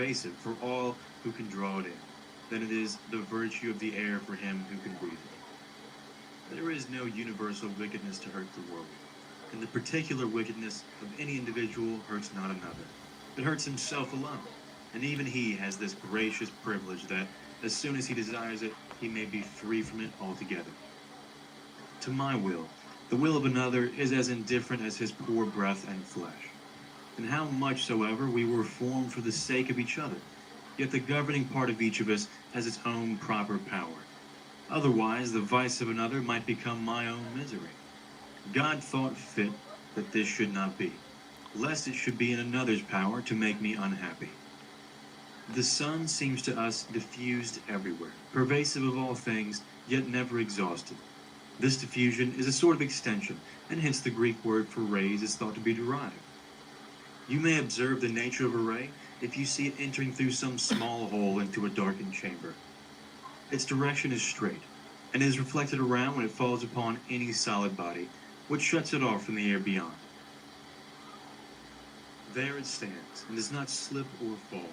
pervasive for all who can draw it in than it is the virtue of the air for him who can breathe it. There is no universal wickedness to hurt the world, and the particular wickedness of any individual hurts not another. It hurts himself alone, and even he has this gracious privilege that, as soon as he desires it, he may be free from it altogether. To my will, the will of another is as indifferent as his poor breath and flesh. And how much soever we were formed for the sake of each other, yet the governing part of each of us has its own proper power. Otherwise, the vice of another might become my own misery. God thought fit that this should not be, lest it should be in another's power to make me unhappy. The sun seems to us diffused everywhere, pervasive of all things, yet never exhausted. This diffusion is a sort of extension, and hence the Greek word for rays is thought to be derived. You may observe the nature of a ray if you see it entering through some small hole into a darkened chamber. Its direction is straight, and is reflected around when it falls upon any solid body, which shuts it off from the air beyond. There it stands, and does not slip or fall.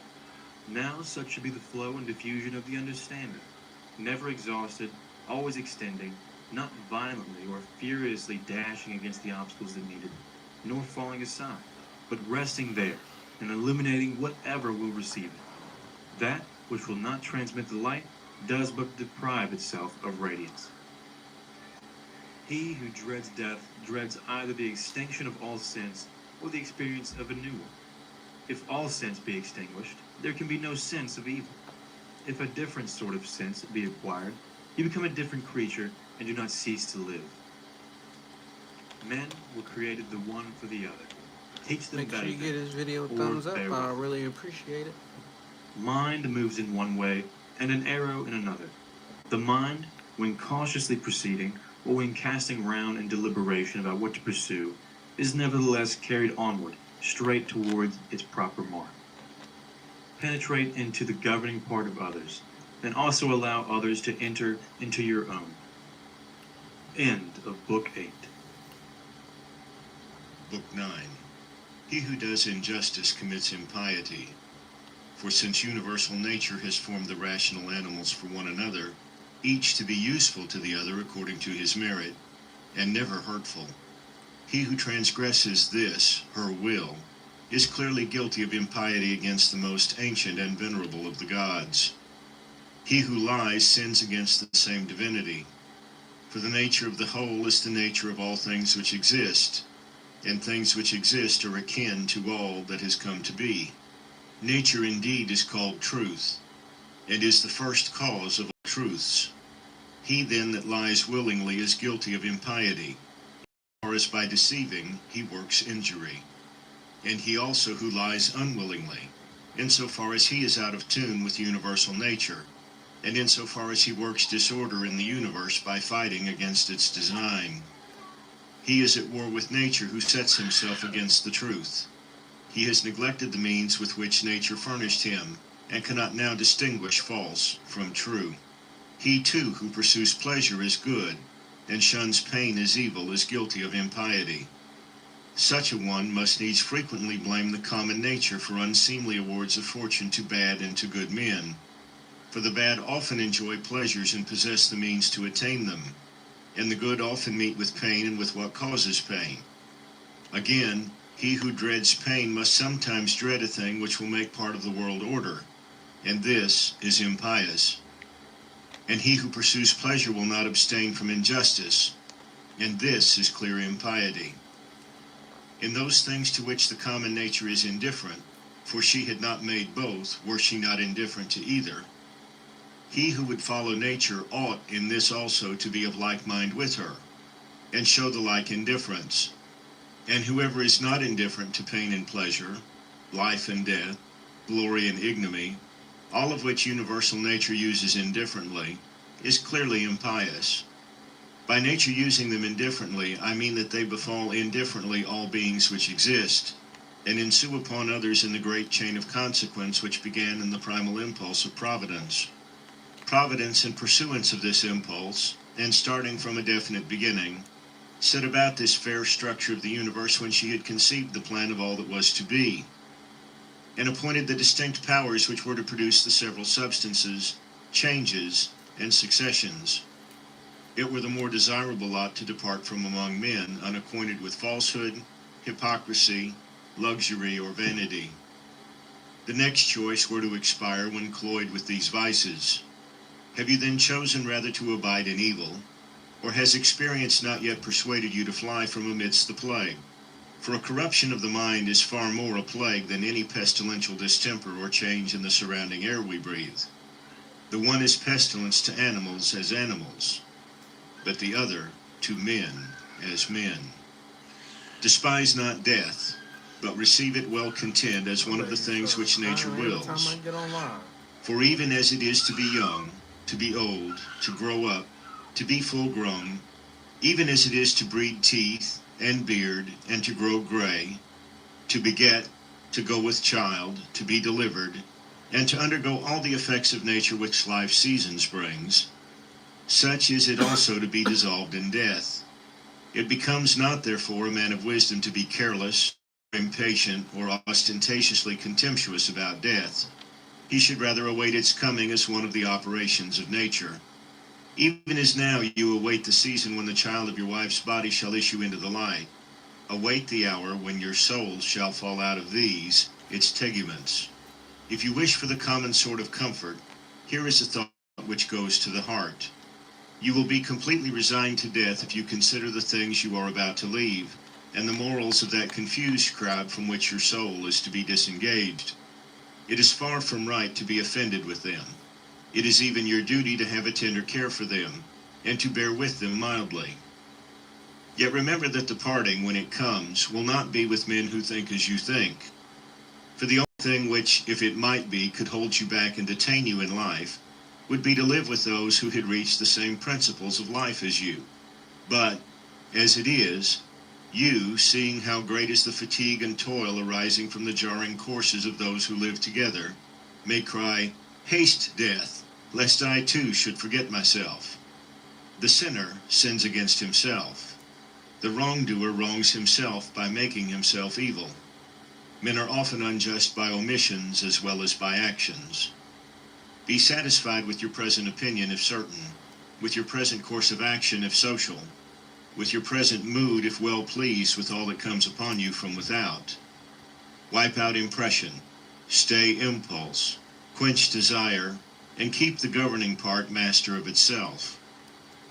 Now such should be the flow and diffusion of the understanding, never exhausted, always extending, not violently or furiously dashing against the obstacles that need it, nor falling aside, but resting there, and illuminating whatever will receive it. That which will not transmit the light does but deprive itself of radiance. He who dreads death dreads either the extinction of all sense or the experience of a new one. If all sense be extinguished, there can be no sense of evil. If a different sort of sense be acquired, you become a different creature and do not cease to live. Men were created the one for the other. Teach them Make better sure you get things, his video a or thumbs up. they I will. really appreciate it. Mind moves in one way, and an arrow in another. The mind, when cautiously proceeding, or when casting round in deliberation about what to pursue, is nevertheless carried onward, straight towards its proper mark. Penetrate into the governing part of others, and also allow others to enter into your own. End of Book 8. Book 9. He who does injustice commits impiety. For since universal nature has formed the rational animals for one another, each to be useful to the other according to his merit, and never hurtful, he who transgresses this, her will, is clearly guilty of impiety against the most ancient and venerable of the gods. He who lies sins against the same divinity. For the nature of the whole is the nature of all things which exist, and things which exist are akin to all that has come to be. Nature indeed is called truth, and is the first cause of all truths. He then that lies willingly is guilty of impiety, or as by deceiving he works injury. And he also who lies unwillingly, insofar as he is out of tune with universal nature, and insofar as he works disorder in the universe by fighting against its design. He is at war with nature who sets himself against the truth. He has neglected the means with which nature furnished him, and cannot now distinguish false from true. He too who pursues pleasure as good, and shuns pain as evil, is guilty of impiety. Such a one must needs frequently blame the common nature for unseemly awards of fortune to bad and to good men. For the bad often enjoy pleasures and possess the means to attain them, and the good often meet with pain and with what causes pain. Again, he who dreads pain must sometimes dread a thing which will make part of the world order, and this is impious. And he who pursues pleasure will not abstain from injustice, and this is clear impiety. In those things to which the common nature is indifferent, for she had not made both, were she not indifferent to either, he who would follow nature ought in this also to be of like mind with her, and show the like indifference. And whoever is not indifferent to pain and pleasure, life and death, glory and ignominy, all of which universal nature uses indifferently, is clearly impious. By nature using them indifferently, I mean that they befall indifferently all beings which exist, and ensue upon others in the great chain of consequence which began in the primal impulse of providence. Providence, in pursuance of this impulse, and starting from a definite beginning, set about this fair structure of the universe when she had conceived the plan of all that was to be. and appointed the distinct powers which were to produce the several substances, changes, and successions. It were the more desirable lot to depart from among men unacquainted with falsehood, hypocrisy, luxury, or vanity. The next choice were to expire when cloyed with these vices. Have you then chosen rather to abide in evil, or has experience not yet persuaded you to fly from amidst the plague? For a corruption of the mind is far more a plague than any pestilential distemper or change in the surrounding air we breathe. The one is pestilence to animals as animals, but the other to men as men. Despise not death, but receive it well content as one of the things which nature wills. For even as it is to be young, to be old, to grow up, to be full grown, even as it is to breed teeth and beard, and to grow gray, to beget, to go with child, to be delivered, and to undergo all the effects of nature which life's seasons brings, such is it also to be dissolved in death. It becomes not, therefore, a man of wisdom to be careless, impatient, or ostentatiously contemptuous about death. He should rather await its coming as one of the operations of nature. Even as now you await the season when the child of your wife's body shall issue into the light, await the hour when your souls shall fall out of these, its teguments. If you wish for the common sort of comfort, here is a thought which goes to the heart. You will be completely resigned to death if you consider the things you are about to leave, and the morals of that confused crowd from which your soul is to be disengaged. It is far from right to be offended with them. It is even your duty to have a tender care for them, and to bear with them mildly. Yet remember that the parting, when it comes, will not be with men who think as you think. For the only thing which, if it might be, could hold you back and detain you in life, would be to live with those who had reached the same principles of life as you. But, as it is, you, seeing how great is the fatigue and toil arising from the jarring courses of those who live together, may cry, "Haste, death, lest I too should forget myself." The sinner sins against himself. The wrongdoer wrongs himself by making himself evil. Men are often unjust by omissions as well as by actions. Be satisfied with your present opinion if certain, with your present course of action if social, with your present mood if well pleased with all that comes upon you from without. Wipe out impression, stay impulse, quench desire, and keep the governing part master of itself.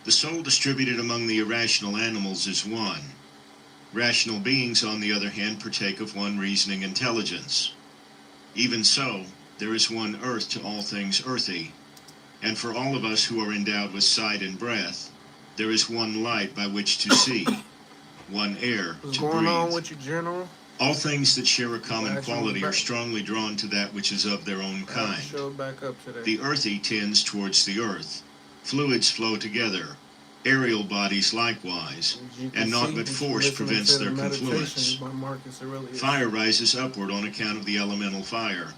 The soul distributed among the irrational animals is one. Rational beings, on the other hand, partake of one reasoning intelligence. Even so, there is one earth to all things earthy, and for all of us who are endowed with sight and breath, there is one light by which to see, one air What's to going on breathe. with you, General? All things that share a common Glad you quality was are back. strongly drawn to that which is of their own Glad the kind. show back up today. The earthy tends towards the earth. Fluids flow together. Aerial bodies likewise, As you can and naught see, but he's force listening prevents to the their Meditations confluence. by Marcus Aurelius. Fire rises upward on account of the elemental fire,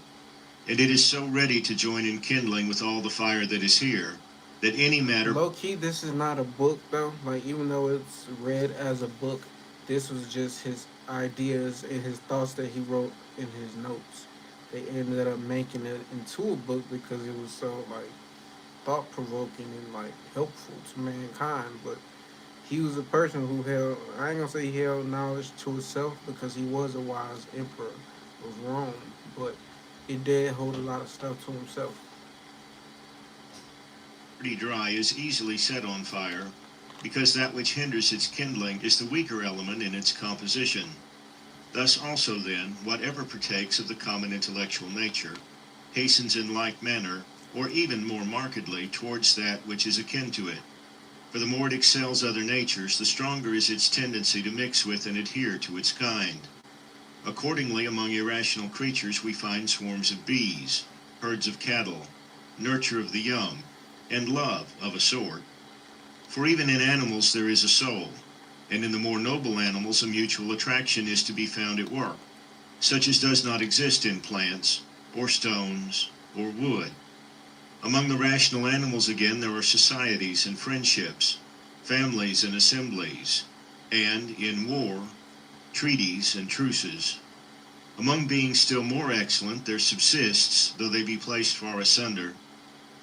and it is so ready to join in kindling with all the fire that is here, that any matter... Low key, this is not a book though. Like, even though it's read as a book, this was just his ideas and his thoughts that he wrote in his notes. They ended up making it into a book because it was so like thought provoking and like helpful to mankind. But he was a person who held, I ain't gonna say he held knowledge to himself because he was a wise emperor of Rome, but he did hold a lot of stuff to himself. Pretty dry is easily set on fire, because that which hinders its kindling is the weaker element in its composition. Thus also then, whatever partakes of the common intellectual nature, hastens in like manner, or even more markedly, towards that which is akin to it. For the more it excels other natures, the stronger is its tendency to mix with and adhere to its kind. Accordingly, among irrational creatures we find swarms of bees, herds of cattle, nurture of the young, and love of a sort. For even in animals there is a soul, and in the more noble animals a mutual attraction is to be found at work, such as does not exist in plants, or stones, or wood. Among the rational animals again there are societies and friendships, families and assemblies, and, in war, treaties and truces. Among beings still more excellent, there subsists, though they be placed far asunder,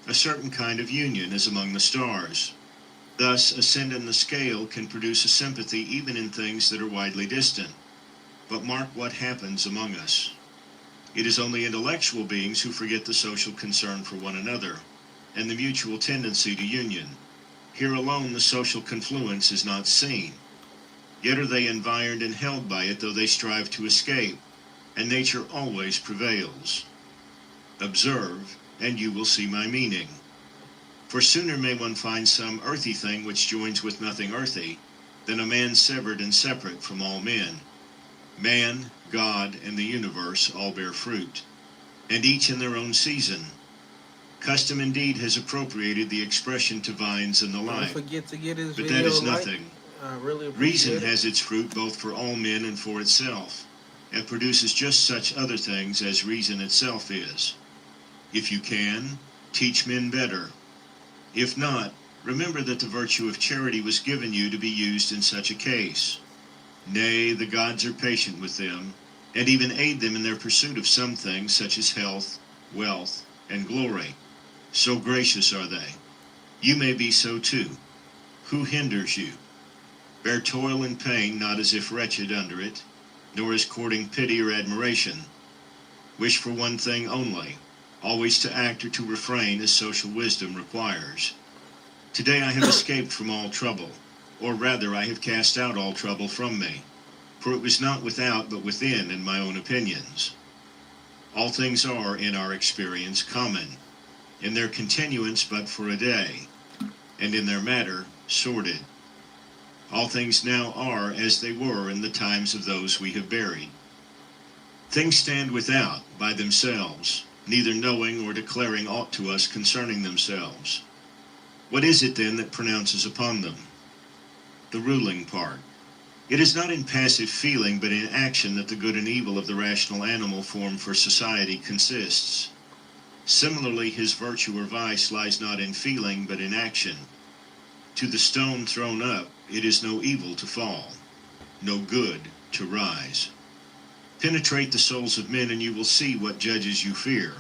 a certain kind of union as among the stars. Thus, ascend in the scale can produce a sympathy even in things that are widely distant. But mark what happens among us. It is only intellectual beings who forget the social concern for one another, and the mutual tendency to union. Here alone the social confluence is not seen. Yet are they environed and held by it, though they strive to escape, and nature always prevails. Observe, and you will see my meaning. For sooner may one find some earthy thing which joins with nothing earthy, than a man severed and separate from all men. Man, God, and the universe all bear fruit, and each in their own season. Custom indeed has appropriated the expression to vines and the Don't like, forget to get his but that video is like. nothing. I really Reason appreciate it. has its fruit both for all men and for itself, and produces just such other things as reason itself is. If you can, teach men better. If not, remember that the virtue of charity was given you to be used in such a case. Nay, the gods are patient with them, and even aid them in their pursuit of some things such as health, wealth, and glory. So gracious are they. You may be so too. Who hinders you? Bear toil and pain, not as if wretched under it, nor as courting pity or admiration. Wish for one thing only, always to act or to refrain as social wisdom requires. Today I have escaped from all trouble, or rather I have cast out all trouble from me, for it was not without but within in my own opinions. All things are, in our experience, common, in their continuance but for a day, and in their matter sordid. All things now are as they were in the times of those we have buried. Things stand without by themselves, neither knowing or declaring aught to us concerning themselves. What is it then that pronounces upon them? The ruling part. It is not in passive feeling but in action that the good and evil of the rational animal form for society consists. Similarly, his virtue or vice lies not in feeling but in action. To the stone thrown up, it is no evil to fall, no good to rise. Penetrate the souls of men and you will see what judges you fear,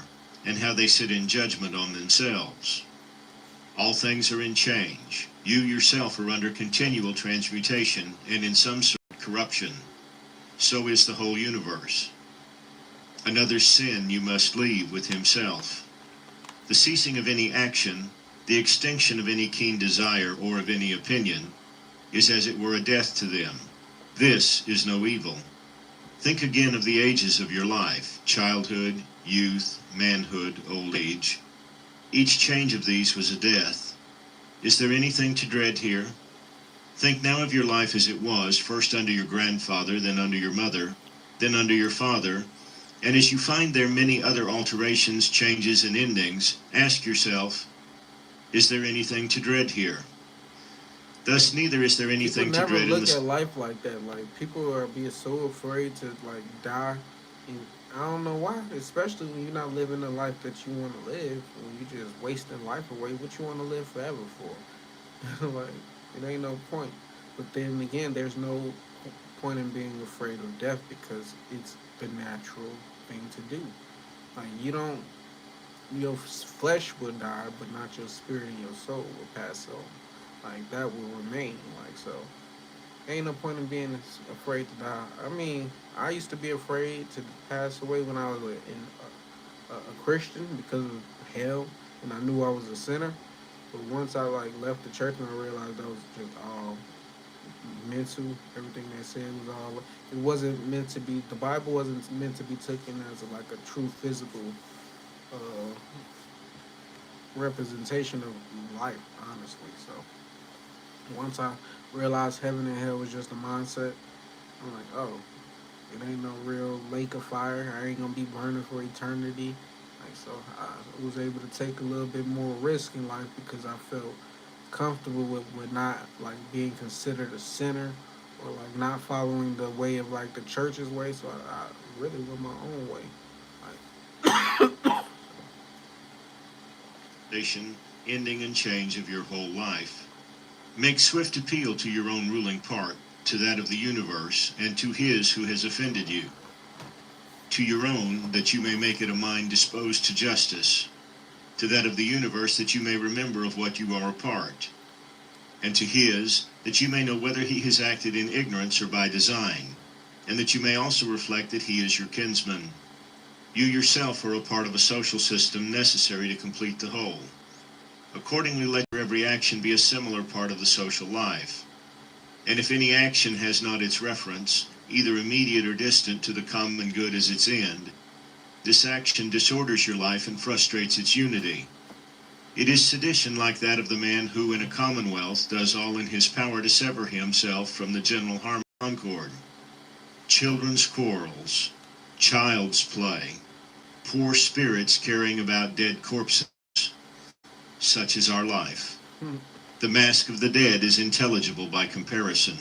and how they sit in judgment on themselves. All things are in change. You yourself are under continual transmutation and in some sort of corruption. So is the whole universe. Another sin you must leave with himself. The ceasing of any action, the extinction of any keen desire or of any opinion, is as it were a death to them. This is no evil. Think again of the ages of your life, childhood, youth, manhood, old age. Each change of these was a death. Is there anything to dread here? Think now of your life as it was, first under your grandfather, then under your mother, then under your father, and as you find there many other alterations, changes, and endings, ask yourself, is there anything to dread here? Thus, neither is there People anything to never dread in look the... at life like that. Like people are being so afraid to like die, and I don't know why. Especially when you're not living the life that you want to live, when you're just wasting life away. What you want to live forever for? Like it ain't no point. But then again, there's no point in being afraid of death because it's the natural thing to do. Like you don't, your flesh will die, but not your spirit and your soul will pass on. Like that will remain. Like so, ain't no point in being afraid to die. I mean, I used to be afraid to pass away when I was a Christian because of hell, and I knew I was a sinner. But once I like left the church and I realized that was just all mental. Everything they said was all. It wasn't meant to be. The Bible wasn't meant to be taken as like a true physical uh, representation of life. Honestly, so once I realized heaven and hell was just a mindset, I'm like, oh, it ain't no real lake of fire. I ain't gonna be burning for eternity. Like so, I was able to take a little bit more risk in life because I felt comfortable with not like being considered a sinner or like not following the way of like the church's way. So I really went my own way. Like, ending and change of your whole life. Make swift appeal to your own ruling part, to that of the universe, and to his who has offended you. to your own, that you may make it a mind disposed to justice, to that of the universe, that you may remember of what you are a part, and to his, that you may know whether he has acted in ignorance or by design, and that you may also reflect that he is your kinsman. You yourself are a part of a social system necessary to complete the whole. Accordingly, let your every action be a similar part of the social life. And if any action has not its reference, either immediate or distant, to the common good as its end, this action disorders your life and frustrates its unity. It is sedition like that of the man who, in a commonwealth, does all in his power to sever himself from the general harmony and concord. Children's quarrels, child's play, poor spirits carrying about dead corpses. Such is our life. The mask of the dead is intelligible by comparison.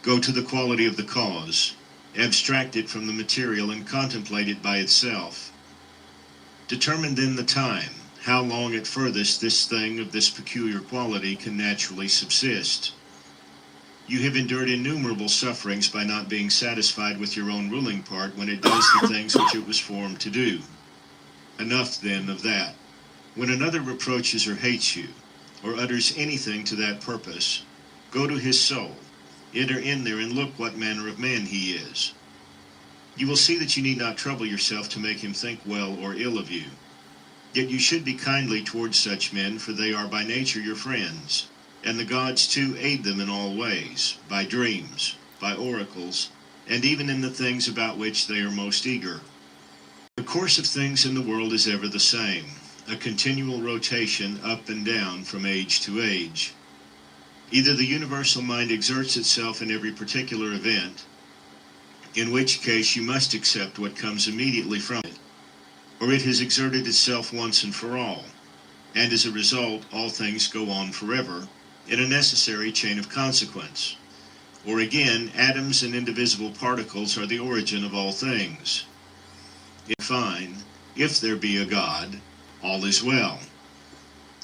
Go to the quality of the cause, abstract it from the material, and contemplate it by itself. Determine then the time, how long at furthest this thing of this peculiar quality can naturally subsist. You have endured innumerable sufferings by not being satisfied with your own ruling part when it does the things which it was formed to do. Enough then of that. When another reproaches or hates you, or utters anything to that purpose, go to his soul, enter in there, and look what manner of man he is. You will see that you need not trouble yourself to make him think well or ill of you. Yet you should be kindly towards such men, for they are by nature your friends, and the gods too aid them in all ways, by dreams, by oracles, and even in the things about which they are most eager. The course of things in the world is ever the same, a continual rotation up and down from age to age. Either the universal mind exerts itself in every particular event, in which case you must accept what comes immediately from it, or it has exerted itself once and for all, and as a result all things go on forever in a necessary chain of consequence. Or again, atoms and indivisible particles are the origin of all things. In fine, if there be a God, all is well.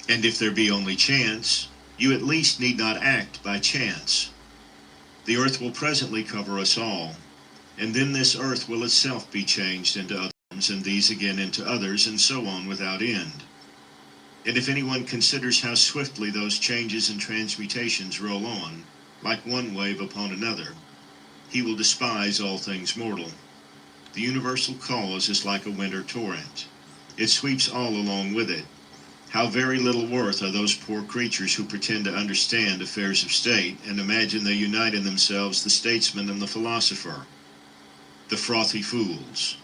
And if there be only chance, you at least need not act by chance. The earth will presently cover us all, and then this earth will itself be changed into others, and these again into others, and so on without end. And if anyone considers how swiftly those changes and transmutations roll on, like one wave upon another, he will despise all things mortal. The universal cause is like a winter torrent. It sweeps all along with it. How very little worth are those poor creatures who pretend to understand affairs of state, and imagine they unite in themselves the statesman and the philosopher. The frothy fools.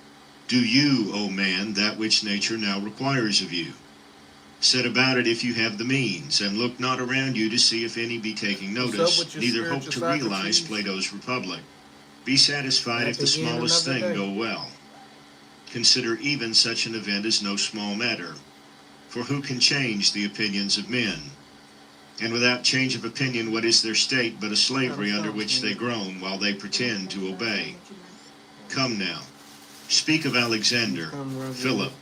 Do you, O man, that which nature now requires of you. Set about it if you have the means, and look not around you to see if any be taking notice, neither hope to realize Plato's Republic. Be satisfied if the smallest thing go well. Consider even such an event as no small matter, for who can change the opinions of men? And without change of opinion, what is their state but a slavery under which they groan, while they pretend to obey? Come now, speak of Alexander, Philip,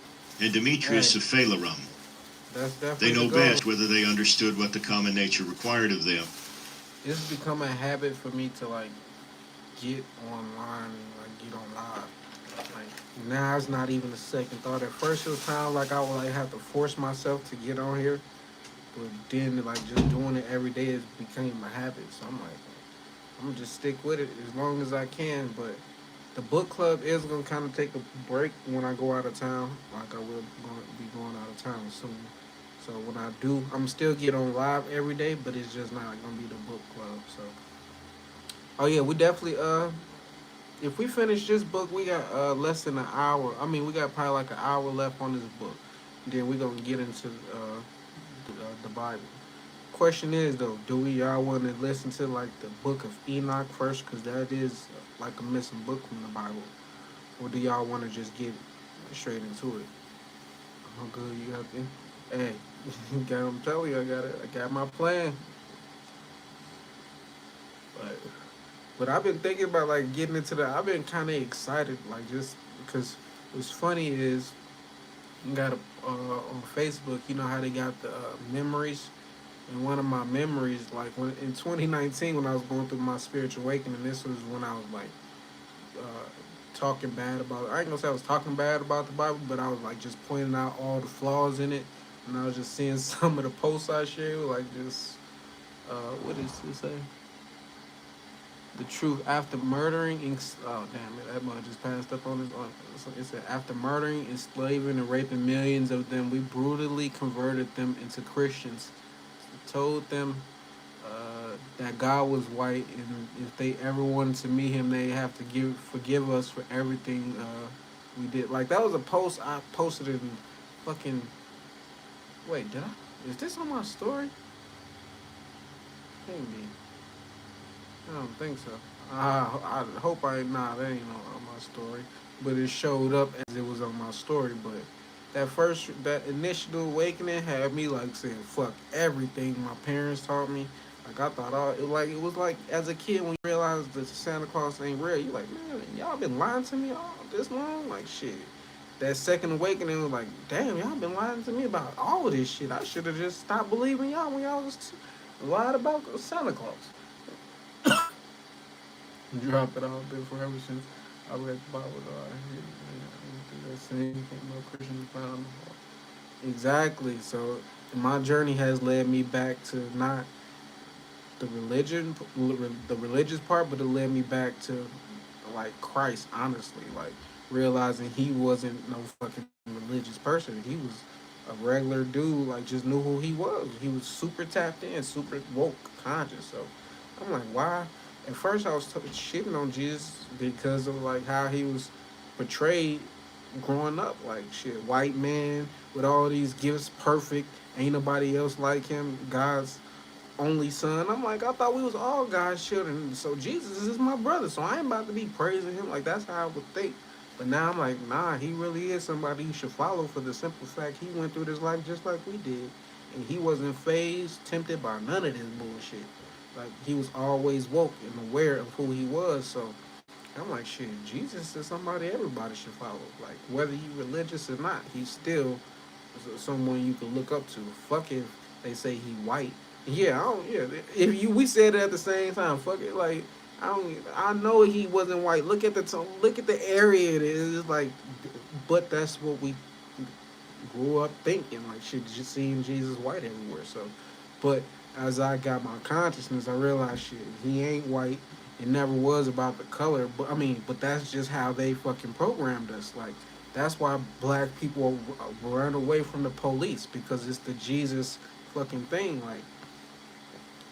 and Demetrius of Phalerum. They know best whether they understood what the common nature required of them. It's become a habit for me to get online and get on live. Now it's not even a second thought. At first it was kind of I would have to force myself to get on here, but then just doing it every day has became a habit. So I'm gonna just stick with it as long as I can. But the book club is gonna kind of take a break when I go out of town. I will be going out of town soon. So when I do, I'm still get on live every day, but it's just not gonna be the book club. So, oh yeah, we definitely if we finish this book, we got less than an hour. I mean, we got probably an hour left on this book. Then we're going to get into the Bible. Question is, though, do y'all want to listen to, the book of Enoch first? Because that is, a missing book from the Bible. Or do y'all want to just get straight into it? How good you got there? Hey, I'm telling you, I got my plan. But I've been thinking about getting into that. I've been kind of excited, just because what's funny is you got on Facebook. You know how they got the memories, and one of my memories, when in 2019 when I was going through my spiritual awakening, this was when I was uh, talking bad about it. I ain't gonna say I was talking bad about the Bible, but I was like just pointing out all the flaws in it, and I was just seeing some of the posts I shared, like just what does it say? The truth after murdering. Oh damn it! That mother just passed up on this. It said after murdering, enslaving, and raping millions of them, we brutally converted them into Christians. Told them that God was white, and if they ever wanted to meet Him, they have to forgive us for everything we did. Like that was a post I posted in fucking. Wait, did I? Is this on my story? Can't be. I don't think so. I hope I nah. That ain't on my story, but it showed up as it was on my story. But that initial awakening had me like saying fuck everything my parents taught me. Like I thought it was like as a kid when you realize that Santa Claus ain't real. You like, man, y'all been lying to me all this long. Like shit. That second awakening was like, damn, y'all been lying to me about all of this shit. I should have just stopped believing y'all when y'all was lied about Santa Claus. Drop it all been forever since I read the Bible. That same thing no Christian found. Exactly. So my journey has led me back to not the the religious part, but it led me back to like Christ. Honestly, like realizing he wasn't no fucking religious person. He was a regular dude. Like just knew who he was. He was super tapped in, super woke, conscious. So I'm like, why? At first, I was shitting on Jesus because of like how he was portrayed growing up. Like shit, white man with all these gifts, perfect. Ain't nobody else like him. God's only son. I'm like, I thought we was all God's children. So Jesus is my brother. So I ain't about to be praising him. Like that's how I would think. But now I'm like, nah, he really is somebody you should follow for the simple fact he went through this life just like we did. And he wasn't phased, tempted by none of this bullshit. Like he was always woke and aware of who he was. So I'm like, shit, Jesus is somebody everybody should follow. Like whether you religious or not, he's still someone you can look up to. Fuck if they say he white. Yeah, I don't. Yeah, if you we said it at the same time. Fuck it, like I don't. I know he wasn't white. Look at the tone. Look at the area it is. It's like, but that's what we grew up thinking. Like shit, just seeing Jesus white everywhere. So, but as I got my consciousness, I realized shit. He ain't white. It never was about the color. But I mean, but that's just how they fucking programmed us. Like that's why black people run away from the police because it's the Jesus fucking thing. Like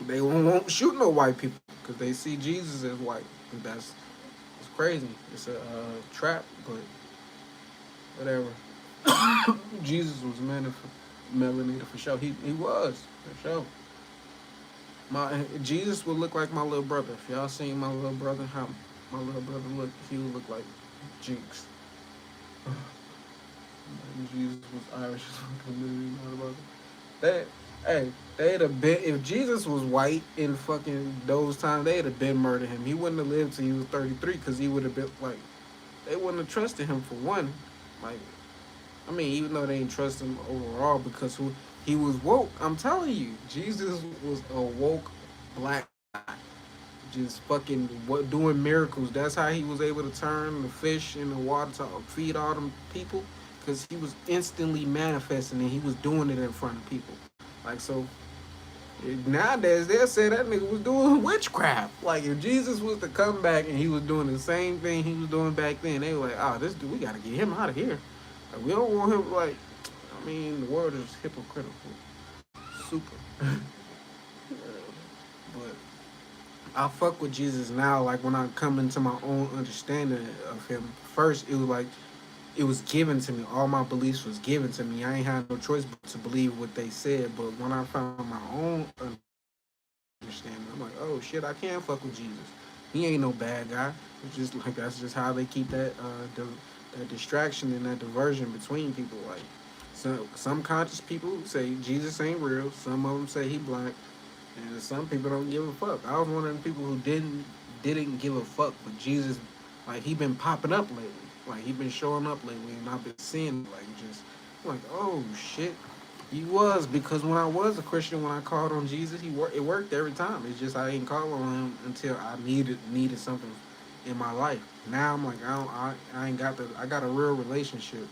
they won't shoot no white people because they see Jesus as white. And it's crazy. It's a trap, but whatever. Jesus was melanated for sure. He was for sure. My Jesus would look like my little brother. If y'all seen my little brother, how my little brother look, he would look like Jinx. Jesus was Irish. That hey, they'd have been if Jesus was white in fucking those times, they'd have been murdered him. He wouldn't have lived till he was 33 because he would have been like they wouldn't have trusted him for one. Like I mean, even though they didn't trust him overall because who he was woke. I'm telling you, Jesus was a woke black guy, just fucking doing miracles. That's how he was able to turn the fish in the water to feed all them people, because he was instantly manifesting and he was doing it in front of people. Like so, nowadays they'll say that nigga was doing witchcraft. Like if Jesus was to come back and he was doing the same thing he was doing back then, they were like, oh, this dude, we gotta get him out of here. Like, we don't want him. Like, I mean, the world is hypocritical, super. But I fuck with Jesus now. Like when I come into my own understanding of him, first it was like it was given to me. All my beliefs was given to me. I ain't had no choice but to believe what they said. But when I found my own understanding, I'm like, oh shit, I can fuck with Jesus. He ain't no bad guy. It's just like that's just how they keep that that distraction and that diversion between people. Like some conscious people say Jesus ain't real. Some of them say he black, and some people don't give a fuck. I was one of the people who didn't give a fuck, but Jesus, like he been popping up lately. Like he been showing up lately, and I've been seeing like just I'm like, oh shit. He was, because when I was a Christian, when I called on Jesus, it worked every time. It's just I didn't call on him until I needed something in my life. Now I'm like, I ain't got the, I got a real relationship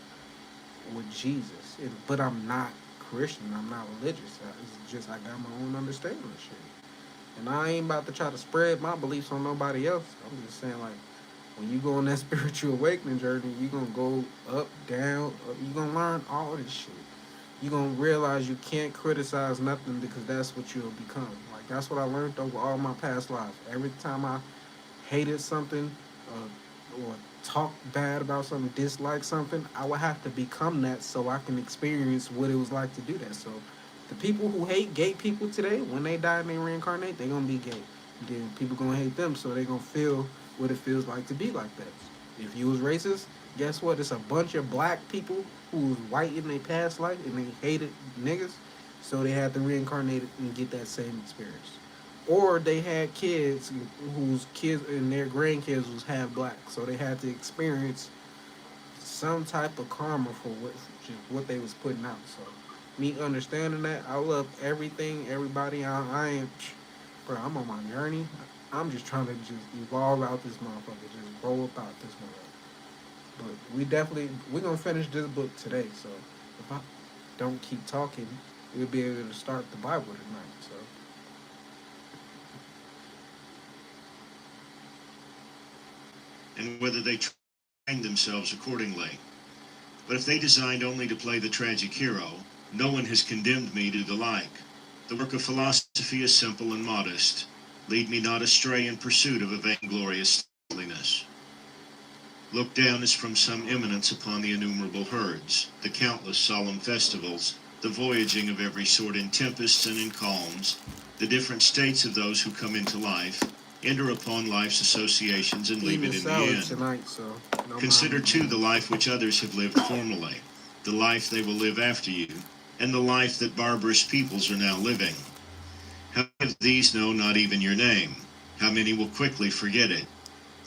with Jesus, but I'm not Christian. I'm not religious. It's just I got my own understanding of shit, and I ain't about to try to spread my beliefs on nobody else. I'm just saying like, when you go on that spiritual awakening journey, you gonna go up, down, up, you gonna learn all this shit. You gonna realize you can't criticize nothing because that's what you'll become. Like that's what I learned over all my past lives. Every time I hated something, or talked bad about something, disliked something, I would have to become that so I can experience what it was like to do that. So the people who hate gay people today, when they die and they reincarnate, they gonna be gay. And then people gonna hate them, so they gonna feel what it feels like to be like that. If you was racist, guess what? It's a bunch of black people who was white in their past life and they hated niggas, so they had to reincarnate and get that same experience. Or they had kids whose kids and their grandkids was half black, so they had to experience some type of karma for what they was putting out. So me understanding that, I love everything, everybody. I ain't, bro. I'm on my journey. I'm just trying to just evolve out this motherfucker, just roll about this motherfucker. But we're gonna finish this book today. So if I don't keep talking, we'll be able to start the Bible tonight. So. And whether they train themselves accordingly. But if they designed only to play the tragic hero, no one has condemned me to the like. The work of philosophy is simple and modest. Lead me not astray in pursuit of a vainglorious statliness. Look down as from some eminence upon the innumerable herds, the countless solemn festivals, the voyaging of every sort in tempests and in calms, the different states of those who come into life, enter upon life's associations and leave it in the end. Tonight, so Consider too the life which others have lived formerly, the life they will live after you, and the life that barbarous peoples are now living. How many of these know not even your name? How many will quickly forget it?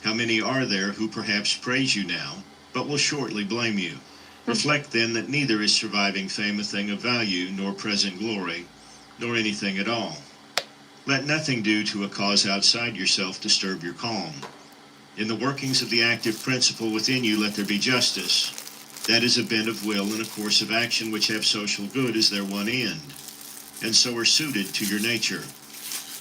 How many are there who perhaps praise you now, but will shortly blame you? Reflect then that neither is surviving fame a thing of value, nor present glory, nor anything at all. Let nothing due to a cause outside yourself disturb your calm. In the workings of the active principle within you let there be justice. That is a bent of will and a course of action which have social good as their one end, and so are suited to your nature.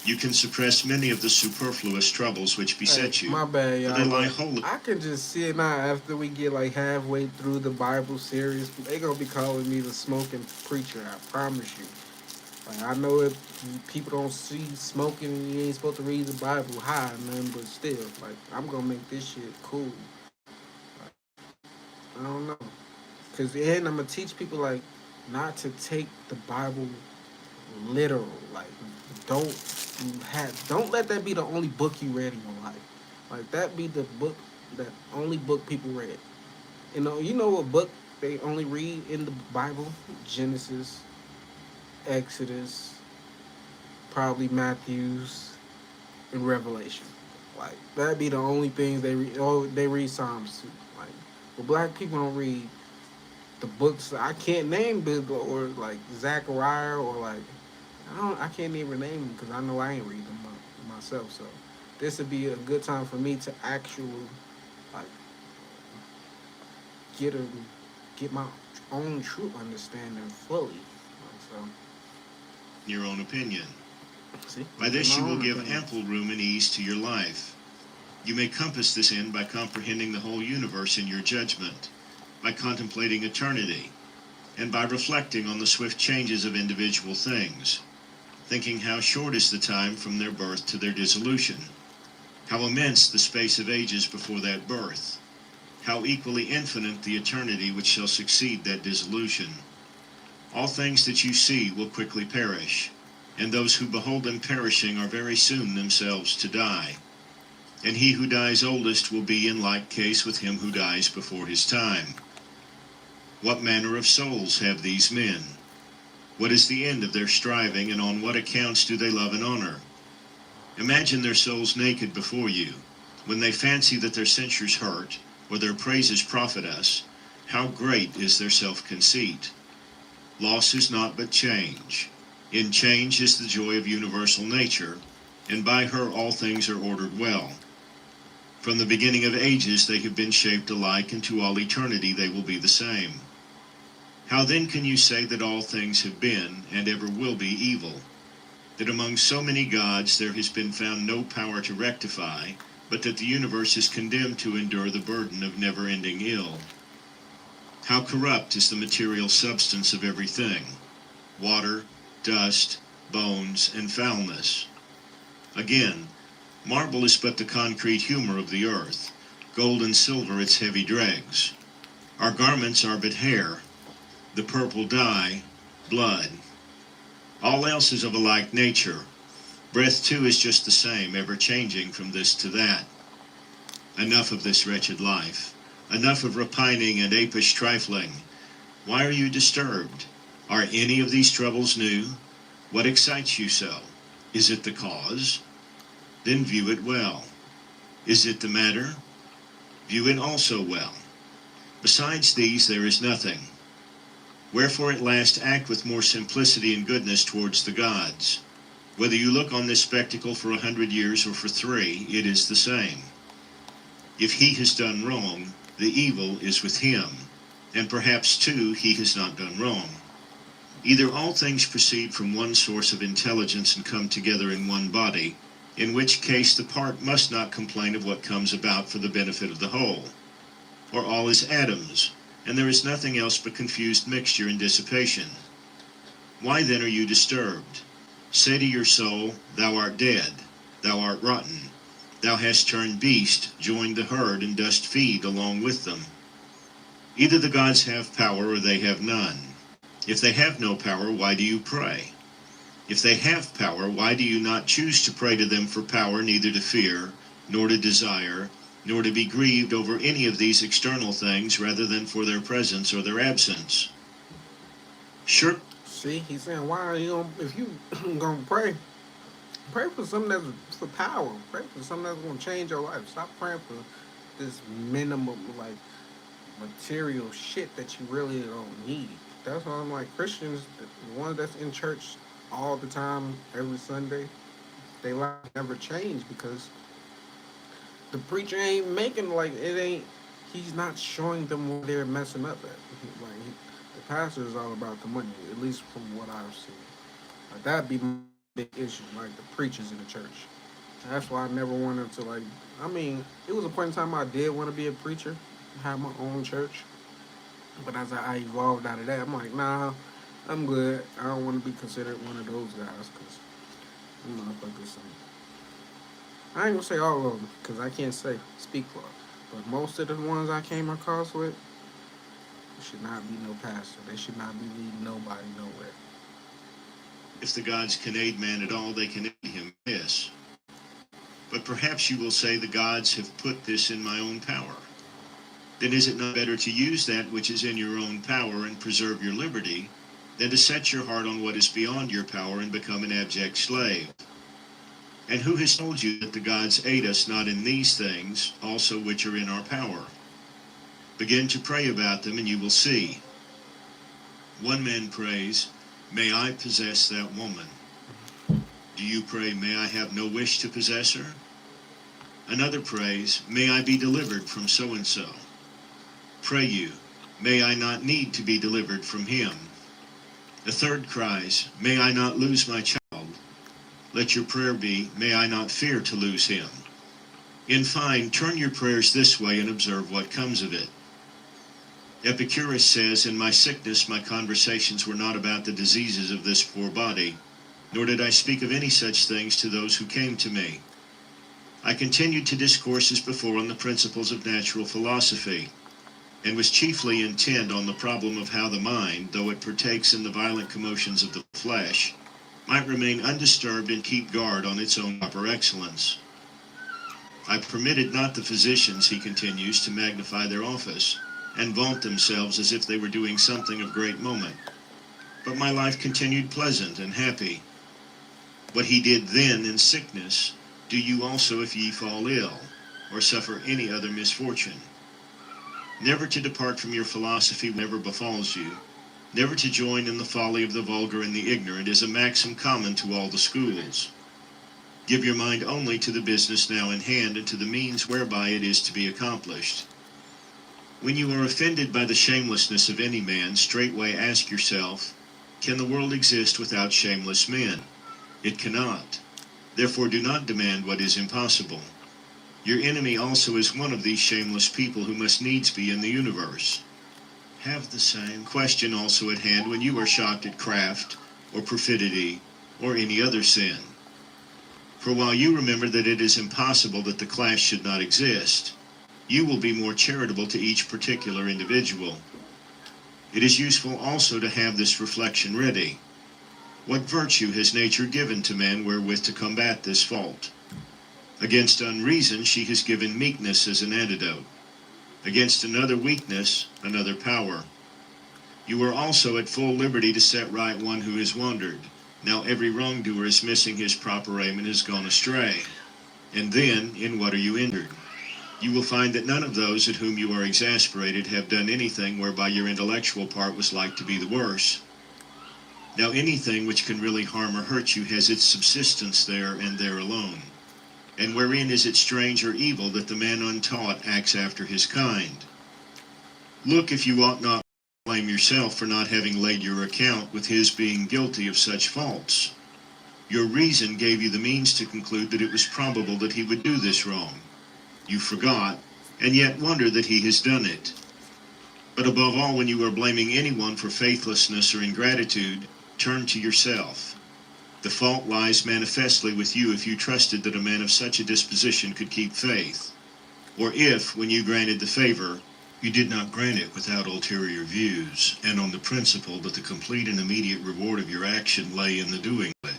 You can suppress many of the superfluous troubles which beset you, my bad, for y'all. they lie wholly. I can just see it now. After we get like halfway through the Bible series, they gonna be calling me the smoking preacher. I promise you. Like I know if people don't see smoking and you ain't supposed to read the Bible high or nothing, but still, like I'm gonna make this shit cool. Like, I don't know, cause and I'm gonna teach people like not to take the Bible literal. Like don't don't let that be the only book you read in your life. Like that be the book, that only book people read. You know what book they only read in the Bible? Genesis, Exodus, probably Matthew's, and Revelation. Like that'd be the only things they read. Oh, they read Psalms too. Like, but black people don't read the books. I can't name or like Zachariah or like I can't even name them because I know I ain't read them myself. So this would be a good time for me to actually like get a get my own true understanding fully. So Your own opinion. see, By this you will give ample room and ease to your life. You may compass this end by comprehending the whole universe in your judgment, by contemplating eternity, and by reflecting on the swift changes of individual things, thinking how short is the time from their birth to their dissolution, how immense the space of ages before that birth, how equally infinite the eternity which shall succeed that dissolution. All things that you see will quickly perish, and those who behold them perishing are very soon themselves to die. And he who dies oldest will be in like case with him who dies before his time. What manner of souls have these men? What is the end of their striving, and on what accounts do they love and honor? Imagine their souls naked before you. When they fancy that their censures hurt, or their praises profit us, how great is their self-conceit! Loss is naught but change. In change is the joy of universal nature, and by her all things are ordered well. From the beginning of ages they have been shaped alike, and to all eternity they will be the same. How then can you say that all things have been, and ever will be, evil? That among so many gods there has been found no power to rectify, but that the universe is condemned to endure the burden of never-ending ill? How corrupt is the material substance of everything: water, dust, bones, and foulness. Again, marble is but the concrete humor of the earth, gold and silver its heavy dregs. Our garments are but hair, the purple dye, blood. All else is of a like nature. Breath too is just the same, ever changing from this to that. Enough of this wretched life. Enough of repining and apish trifling. Why are you disturbed? Are any of these troubles new? What excites you so? Is it the cause? Then view it well. Is it the matter? View it also well. Besides these there is nothing. Wherefore at last act with more simplicity and goodness towards the gods. Whether you look on this spectacle for 100 years or for 3, it is the same. If he has done wrong, the evil is with him, and perhaps too he has not done wrong. Either all things proceed from one source of intelligence and come together in one body, in which case the part must not complain of what comes about for the benefit of the whole, or all is atoms, and there is nothing else but confused mixture and dissipation. Why then are you disturbed? Say to your soul, thou art dead, thou art rotten, thou hast turned beast, joined the herd, and dost feed along with them. Either the gods have power or they have none. If they have no power, why do you pray? If they have power, why do you not choose to pray to them for power, neither to fear, nor to desire, nor to be grieved over any of these external things, rather than for their presence or their absence? Sure. See, he's saying, why are you gonna, if you gonna pray, pray for something that's for power. Pray for something that's gonna change your life. Stop praying for this minimum, like, material shit that you really don't need. That's why I'm like, Christians, the ones that's in church all the time, every Sunday, they life never change because the preacher ain't making, like, it ain't, he's not showing them where they're messing up at. The pastor is all about the money, at least from what I've seen. Like, that'd be my big issue, like the preachers in the church. That's why I never wanted to, like, I mean, it was a point in time I did want to be a preacher, have my own church. But as I evolved out of that, I'm like, nah, I'm good. I don't want to be considered one of those guys because them motherfuckers. I ain't gonna say all of them because I can't speak for them. But most of the ones I came across with should not be no pastor. They should not be leading nobody nowhere. If the gods can aid man at all, they can aid him, yes. But perhaps you will say the gods have put this in my own power. Then is it not better to use that which is in your own power and preserve your liberty, than to set your heart on what is beyond your power and become an abject slave? And who has told you that the gods aid us not in these things, also which are in our power? Begin to pray about them, and you will see. One man prays, may I possess that woman. Do you pray, may I have no wish to possess her? Another prays, may I be delivered from so-and-so. Pray you, may I not need to be delivered from him. A third cries, may I not lose my child. Let your prayer be, may I not fear to lose him. In fine, turn your prayers this way and observe what comes of it. Epicurus says, in my sickness my conversations were not about the diseases of this poor body, nor did I speak of any such things to those who came to me. I continued to discourse as before on the principles of natural philosophy, and was chiefly intent on the problem of how the mind, though it partakes in the violent commotions of the flesh, might remain undisturbed and keep guard on its own proper excellence. I permitted not the physicians, he continues, to magnify their office, and vaunt themselves as if they were doing something of great moment. But my life continued pleasant and happy. What he did then in sickness, do you also if ye fall ill, or suffer any other misfortune. Never to depart from your philosophy whenever befalls you, never to join in the folly of the vulgar and the ignorant, is a maxim common to all the schools. Give your mind only to the business now in hand and to the means whereby it is to be accomplished. When you are offended by the shamelessness of any man, straightway ask yourself, can the world exist without shameless men? It cannot. Therefore do not demand what is impossible. Your enemy also is one of these shameless people who must needs be in the universe. Have the same question also at hand when you are shocked at craft, or perfidy, or any other sin. For while you remember that it is impossible that the class should not exist, you will be more charitable to each particular individual. It is useful also to have this reflection ready. What virtue has nature given to man wherewith to combat this fault? Against unreason she has given meekness as an antidote. Against another weakness, another power. You are also at full liberty to set right one who has wandered. Now every wrongdoer is missing his proper aim and has gone astray. And then, in what are you injured? You will find that none of those at whom you are exasperated have done anything whereby your intellectual part was like to be the worse. Now anything which can really harm or hurt you has its subsistence there and there alone. And wherein is it strange or evil that the man untaught acts after his kind? Look if you ought not to blame yourself for not having laid your account with his being guilty of such faults. Your reason gave you the means to conclude that it was probable that he would do this wrong. You forgot, and yet wonder that he has done it. But above all, when you are blaming anyone for faithlessness or ingratitude, turn to yourself. The fault lies manifestly with you if you trusted that a man of such a disposition could keep faith, or if, when you granted the favor, you did not grant it without ulterior views, and on the principle that the complete and immediate reward of your action lay in the doing of it.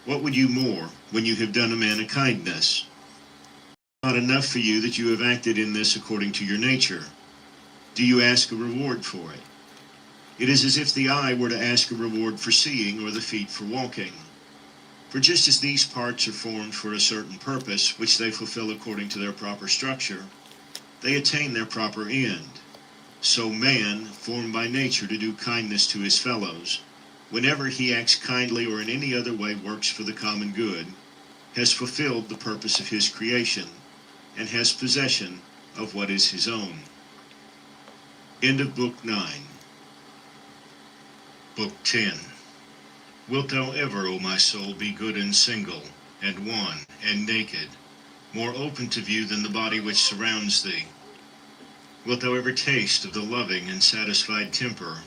What would you more, when you have done a man a kindness? Not enough for you that you have acted in this according to your nature. Do you ask a reward for it? It is as if the eye were to ask a reward for seeing or the feet for walking. For just as these parts are formed for a certain purpose, which they fulfill according to their proper structure, they attain their proper end. So man, formed by nature to do kindness to his fellows, whenever he acts kindly or in any other way works for the common good, has fulfilled the purpose of his creation, and has possession of what is his own. End of Book 9. Book 10. Wilt thou ever, O my soul, be good and single, and one, and naked, more open to view than the body which surrounds thee? Wilt thou ever taste of the loving and satisfied temper?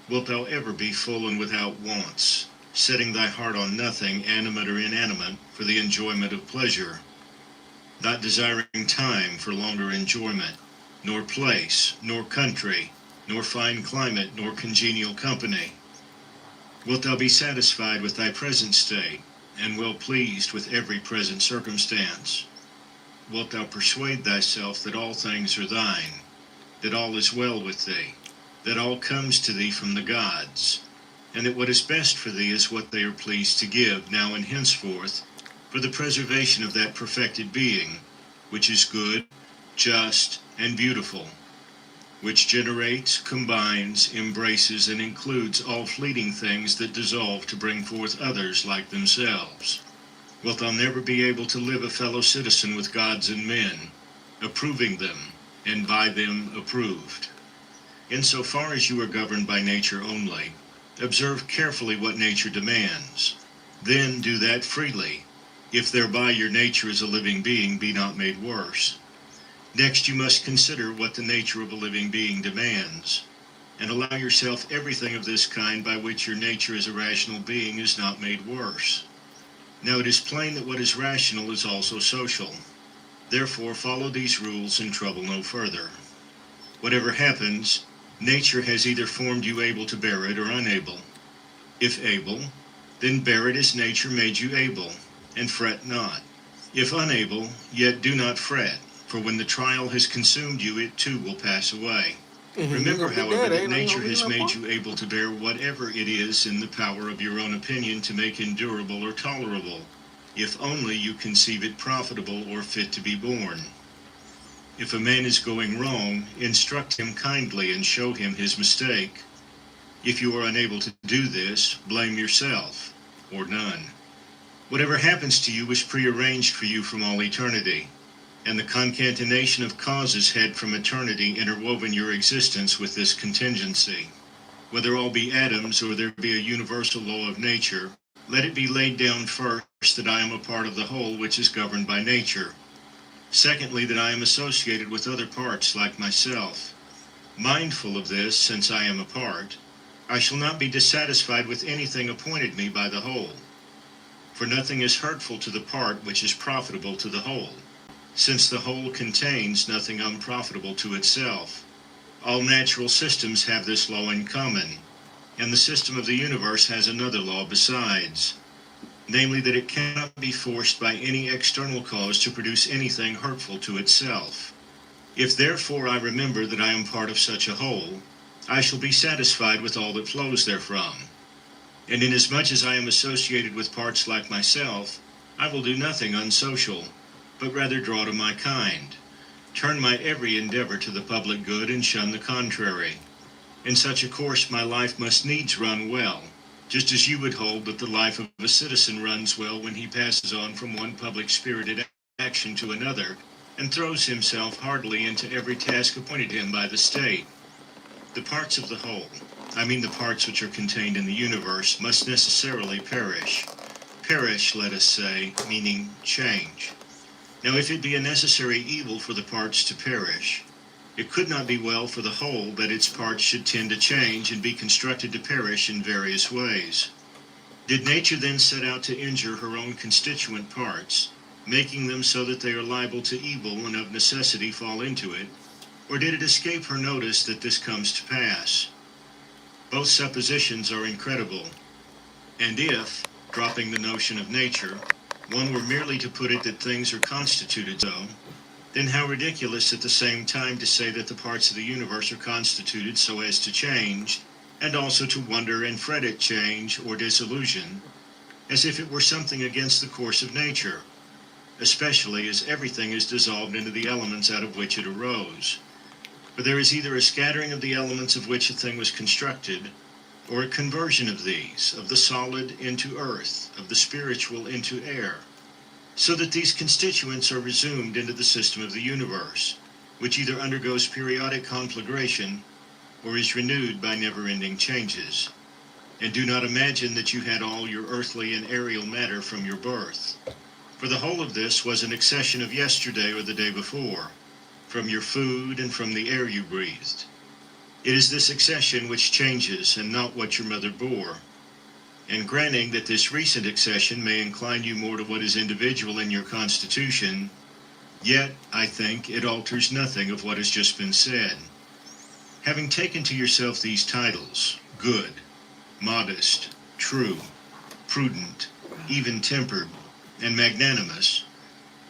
Wilt thou ever be full and without wants, setting thy heart on nothing, animate or inanimate, for the enjoyment of pleasure, not desiring time for longer enjoyment, nor place, nor country, nor fine climate, nor congenial company? Wilt thou be satisfied with thy present state, and well pleased with every present circumstance? Wilt thou persuade thyself that all things are thine, that all is well with thee, that all comes to thee from the gods, and that what is best for thee is what they are pleased to give, now and henceforth, for the preservation of that perfected being, which is good, just, and beautiful, which generates, combines, embraces, and includes all fleeting things that dissolve to bring forth others like themselves? Wilt thou never be able to live a fellow citizen with gods and men, approving them, and by them approved? In so far as you are governed by nature only, observe carefully what nature demands. Then do that freely, if thereby your nature as a living being be not made worse. Next you must consider what the nature of a living being demands, and allow yourself everything of this kind by which your nature as a rational being is not made worse. Now it is plain that what is rational is also social. Therefore follow these rules and trouble no further. Whatever happens, nature has either formed you able to bear it or unable. If able, then bear it as nature made you able, and fret not. If unable, yet do not fret, for when the trial has consumed you, it too will pass away. Remember, however, that nature has made you able to bear whatever it is in the power of your own opinion to make endurable or tolerable, if only you conceive it profitable or fit to be borne. If a man is going wrong, instruct him kindly and show him his mistake. If you are unable to do this, blame yourself, or none. Whatever happens to you was prearranged for you from all eternity, and the concatenation of causes had from eternity interwoven your existence with this contingency. Whether all be atoms or there be a universal law of nature, let it be laid down first that I am a part of the whole which is governed by nature. Secondly, that I am associated with other parts like myself. Mindful of this, since I am a part, I shall not be dissatisfied with anything appointed me by the whole. For nothing is hurtful to the part which is profitable to the whole, since the whole contains nothing unprofitable to itself. All natural systems have this law in common, and the system of the universe has another law besides, namely that it cannot be forced by any external cause to produce anything hurtful to itself. If therefore I remember that I am part of such a whole, I shall be satisfied with all that flows therefrom. And inasmuch as I am associated with parts like myself, I will do nothing unsocial, but rather draw to my kind, turn my every endeavor to the public good, and shun the contrary. In such a course my life must needs run well, just as you would hold that the life of a citizen runs well when he passes on from one public-spirited action to another, and throws himself heartily into every task appointed him by the state. The parts of the whole, I mean the parts which are contained in the universe, must necessarily perish. Perish, let us say, meaning change. Now if it be a necessary evil for the parts to perish, it could not be well for the whole that its parts should tend to change and be constructed to perish in various ways. Did nature then set out to injure her own constituent parts, making them so that they are liable to evil and of necessity fall into it, or did it escape her notice that this comes to pass? Both suppositions are incredible, and if, dropping the notion of nature, one were merely to put it that things are constituted so, then how ridiculous at the same time to say that the parts of the universe are constituted so as to change, and also to wonder and fret at change or dissolution, as if it were something against the course of nature, especially as everything is dissolved into the elements out of which it arose. For there is either a scattering of the elements of which a thing was constructed, or a conversion of these, of the solid into earth, of the spiritual into air, so that these constituents are resumed into the system of the universe, which either undergoes periodic conflagration or is renewed by never-ending changes. And do not imagine that you had all your earthly and aerial matter from your birth, for the whole of this was an accession of yesterday or the day before, from your food and from the air you breathed. It is this accession which changes, and not what your mother bore. And granting that this recent accession may incline you more to what is individual in your constitution, yet, I think, it alters nothing of what has just been said. Having taken to yourself these titles, good, modest, true, prudent, even-tempered, and magnanimous,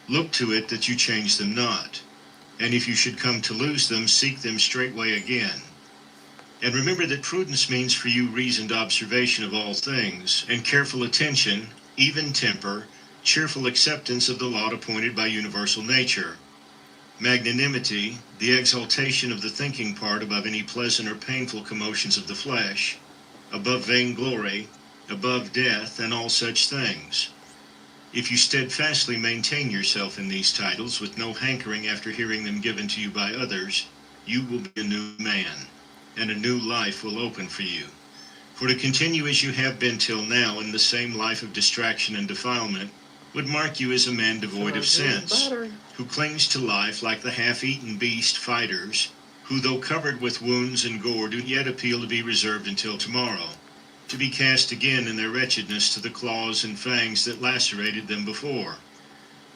look to it that you change them not, and if you should come to lose them, seek them straightway again. And remember that prudence means for you reasoned observation of all things, and careful attention, even temper, cheerful acceptance of the lot appointed by universal nature. Magnanimity, the exaltation of the thinking part above any pleasant or painful commotions of the flesh, above vainglory, above death, and all such things. If you steadfastly maintain yourself in these titles, with no hankering after hearing them given to you by others, you will be a new man, and a new life will open for you. For to continue as you have been till now in the same life of distraction and defilement would mark you as a man devoid of sense, who clings to life like the half-eaten beast fighters, who though covered with wounds and gore do yet appeal to be reserved until tomorrow, to be cast again in their wretchedness to the claws and fangs that lacerated them before.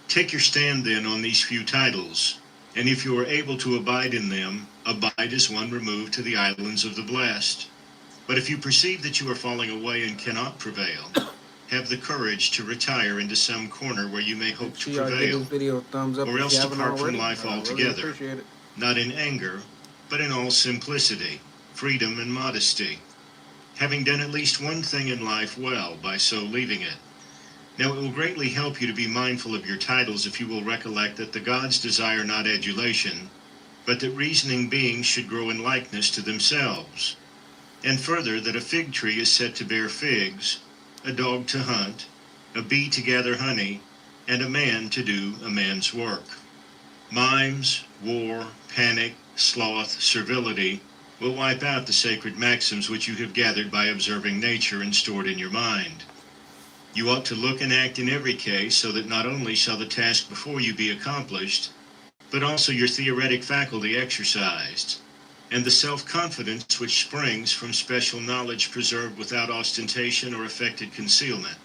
Take your stand then on these few titles, and if you are able to abide in them, abide as one removed to the islands of the blessed. But if you perceive that you are falling away and cannot prevail, have the courage to retire into some corner where you may hope to prevail, or else depart from life altogether, not in anger, but in all simplicity, freedom, and modesty, having done at least one thing in life well by so leaving it. Now it will greatly help you to be mindful of your titles if you will recollect that the gods desire not adulation, but that reasoning beings should grow in likeness to themselves. And further, that a fig tree is set to bear figs, a dog to hunt, a bee to gather honey, and a man to do a man's work. Mimes, war, panic, sloth, servility will wipe out the sacred maxims which you have gathered by observing nature and stored in your mind. You ought to look and act in every case so that not only shall the task before you be accomplished, but also your theoretic faculty exercised, and the self-confidence which springs from special knowledge preserved without ostentation or affected concealment.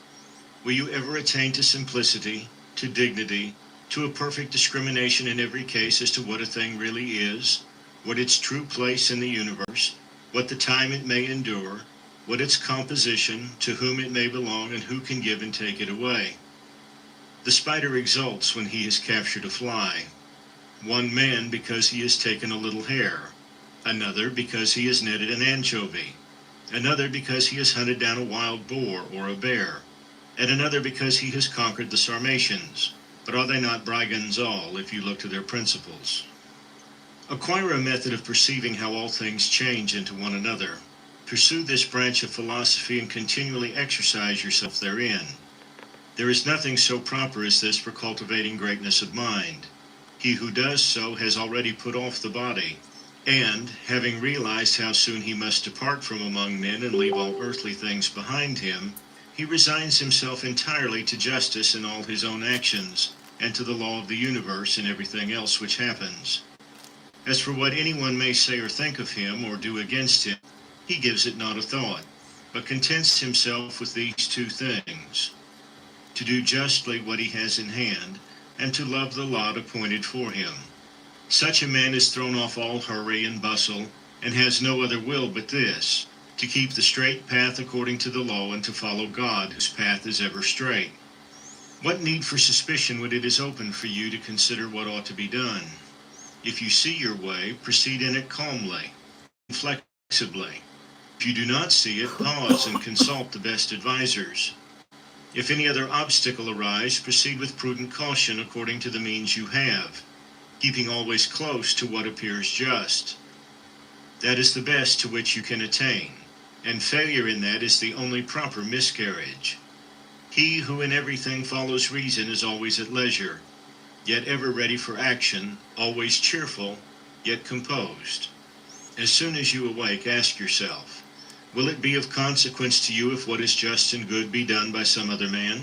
Will you ever attain to simplicity, to dignity, to a perfect discrimination in every case as to what a thing really is, what its true place in the universe, what the time it may endure, what its composition, to whom it may belong, and who can give and take it away? The spider exults when he has captured a fly. One man because he has taken a little hare, another because he has netted an anchovy, another because he has hunted down a wild boar or a bear, and another because he has conquered the Sarmatians. But are they not brigands all, if you look to their principles? Acquire a method of perceiving how all things change into one another. Pursue this branch of philosophy and continually exercise yourself therein. There is nothing so proper as this for cultivating greatness of mind. He who does so has already put off the body, and, having realized how soon he must depart from among men and leave all earthly things behind him, he resigns himself entirely to justice in all his own actions, and to the law of the universe in everything else which happens. As for what anyone may say or think of him or do against him, he gives it not a thought, but contents himself with these two things: to do justly what he has in hand, and to love the lot appointed for him. Such a man is thrown off all hurry and bustle, and has no other will but this, to keep the straight path according to the law, and to follow God, whose path is ever straight. What need for suspicion when it is open for you to consider what ought to be done? If you see your way, proceed in it calmly, flexibly. If you do not see it, pause and consult the best advisers. If any other obstacle arise, proceed with prudent caution according to the means you have, keeping always close to what appears just. That is the best to which you can attain, and failure in that is the only proper miscarriage. He who in everything follows reason is always at leisure, yet ever ready for action, always cheerful, yet composed. As soon as you awake, ask yourself, will it be of consequence to you if what is just and good be done by some other man?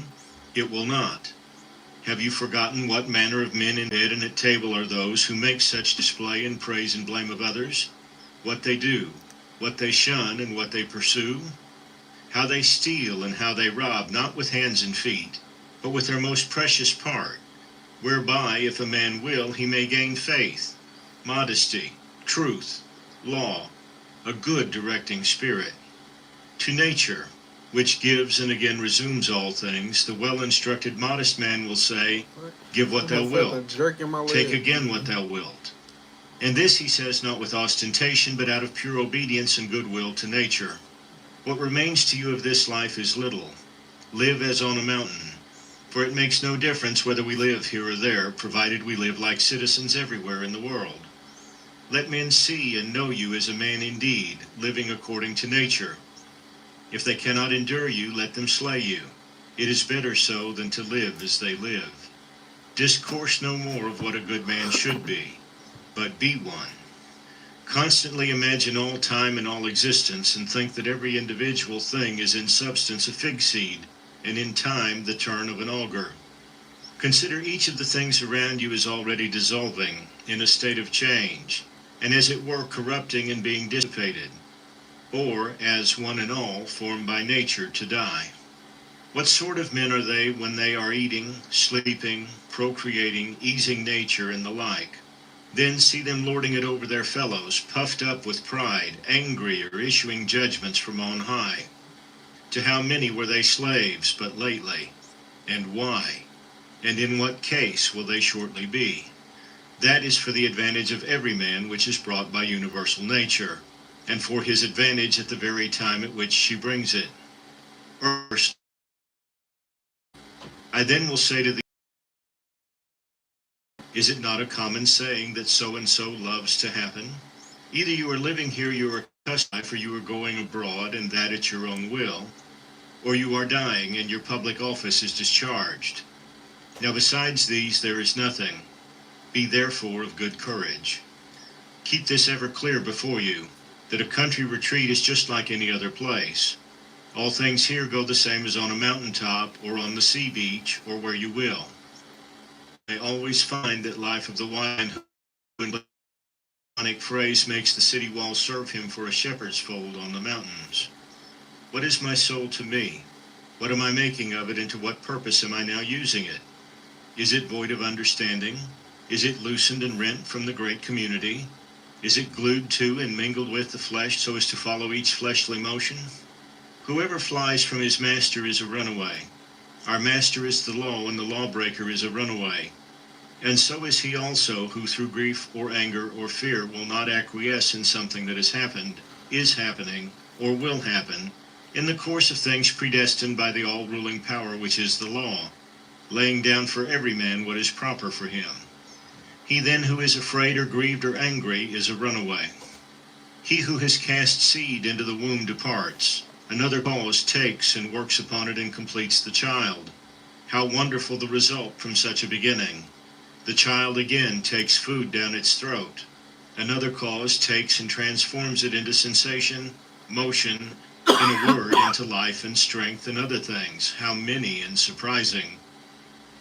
It will not. Have you forgotten what manner of men in bed and at table are those who make such display and praise and blame of others? What they do, what they shun, and what they pursue? How they steal and how they rob, not with hands and feet, but with their most precious part, whereby, if a man will, he may gain faith, modesty, truth, law, a good directing spirit. To nature, which gives and again resumes all things, the well-instructed modest man will say, give what thou wilt, take again what thou wilt. And this he says not with ostentation, but out of pure obedience and goodwill to nature. What remains to you of this life is little. Live as on a mountain, for it makes no difference whether we live here or there, provided we live like citizens everywhere in the world. Let men see and know you as a man indeed, living according to nature. If they cannot endure you, let them slay you. It is better so than to live as they live. Discourse no more of what a good man should be, but be one. Constantly imagine all time and all existence, and think that every individual thing is in substance a fig seed, and in time the turn of an augur. Consider each of the things around you as already dissolving, in a state of change, and as it were corrupting and being dissipated, or as one and all formed by nature to die. What sort of men are they when they are eating, sleeping, procreating, easing nature, and the like? Then see them lording it over their fellows, puffed up with pride, angry, or issuing judgments from on high. To how many were they slaves but lately? And why? And in what case will they shortly be? That is for the advantage of every man which is brought by universal nature, and for his advantage at the very time at which she brings it. First, I then will say to thee, is it not a common saying that so-and-so loves to happen? Either you are living here, you are accustomed, for you are going abroad, and that at your own will, or you are dying and your public office is discharged. Now besides these there is nothing. Be therefore of good courage. Keep this ever clear before you, that a country retreat is just like any other place. All things here go the same as on a mountaintop or on the sea beach or where you will. They always find that life of the wine who in phrase makes the city wall serve him for a shepherd's fold on the mountains. What is my soul to me? What am I making of it, and to what purpose am I now using it? Is it void of understanding? Is it loosened and rent from the great community? Is it glued to and mingled with the flesh so as to follow each fleshly motion? Whoever flies from his master is a runaway. Our master is the law, and the lawbreaker is a runaway. And so is he also who through grief or anger or fear will not acquiesce in something that has happened, is happening, or will happen, in the course of things predestined by the all-ruling power which is the law, laying down for every man what is proper for him. He then who is afraid or grieved or angry is a runaway. He who has cast seed into the womb departs. Another cause takes and works upon it and completes the child. How wonderful the result from such a beginning! The child again takes food down its throat. Another cause takes and transforms it into sensation, motion, in a word, into life and strength and other things. How many and surprising!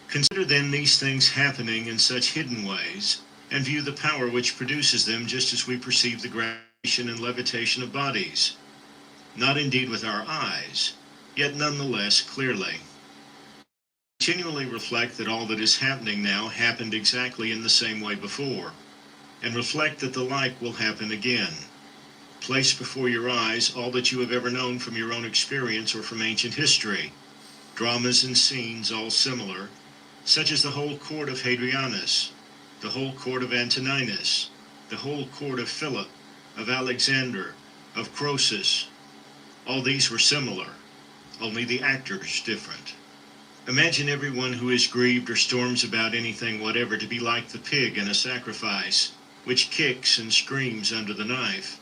Consider then these things happening in such hidden ways, and view the power which produces them, just as we perceive the gravitation and levitation of bodies. Not indeed with our eyes, yet none the less clearly. Continually reflect that all that is happening now happened exactly in the same way before, and reflect that the like will happen again. Place before your eyes all that you have ever known from your own experience or from ancient history, dramas and scenes all similar, such as the whole court of Hadrianus, the whole court of Antoninus, the whole court of Philip, of Alexander, of Croesus. All these were similar, only the actors different. Imagine everyone who is grieved or storms about anything whatever to be like the pig in a sacrifice, which kicks and screams under the knife.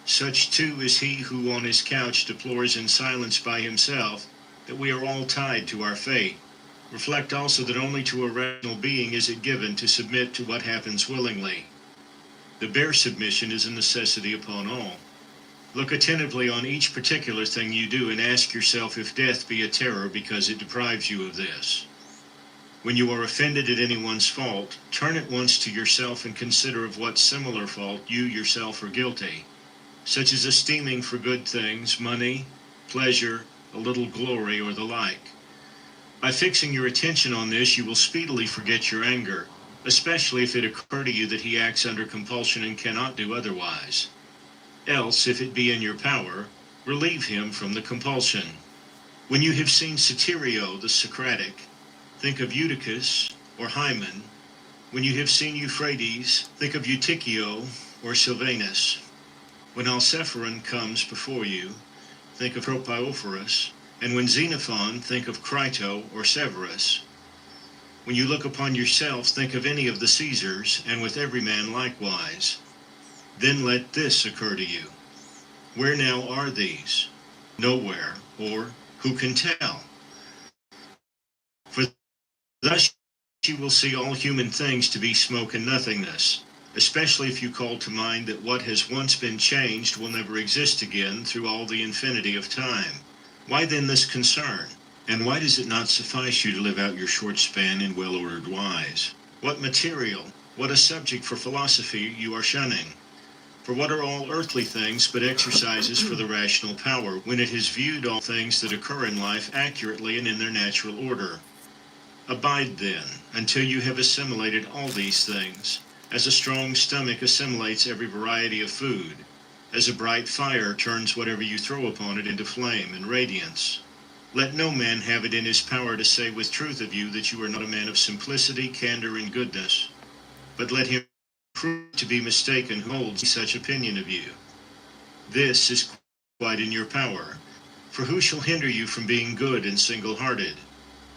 Such too is he who on his couch deplores in silence by himself that we are all tied to our fate. Reflect also that only to a rational being is it given to submit to what happens willingly. The bare submission is a necessity upon all. Look attentively on each particular thing you do, and ask yourself if death be a terror because it deprives you of this. When you are offended at anyone's fault, turn at once to yourself and consider of what similar fault you yourself are guilty, such as esteeming for good things, money, pleasure, a little glory, or the like. By fixing your attention on this, you will speedily forget your anger, especially if it occur to you that he acts under compulsion and cannot do otherwise. Else, if it be in your power, relieve him from the compulsion. When you have seen Satyrio the Socratic, think of Eutychus or Hymen. When you have seen Euphrates, think of Eutychio or Sylvanus. When Alcephoron comes before you, think of Propaeophorus, and when Xenophon, think of Crito or Severus. When you look upon yourself, think of any of the Caesars, and with every man likewise. Then let this occur to you. Where now are these? Nowhere, or who can tell? For thus you will see all human things to be smoke and nothingness, especially if you call to mind that what has once been changed will never exist again through all the infinity of time. Why then this concern? And why does it not suffice you to live out your short span in well-ordered wise? What material, what a subject for philosophy you are shunning? For what are all earthly things but exercises for the rational power, when it has viewed all things that occur in life accurately and in their natural order? Abide then, until you have assimilated all these things, as a strong stomach assimilates every variety of food, as a bright fire turns whatever you throw upon it into flame and radiance. Let no man have it in his power to say with truth of you that you are not a man of simplicity, candor, and goodness, but let him prove to be mistaken who holds such opinion of you. This is quite in your power, for who shall hinder you from being good and single-hearted?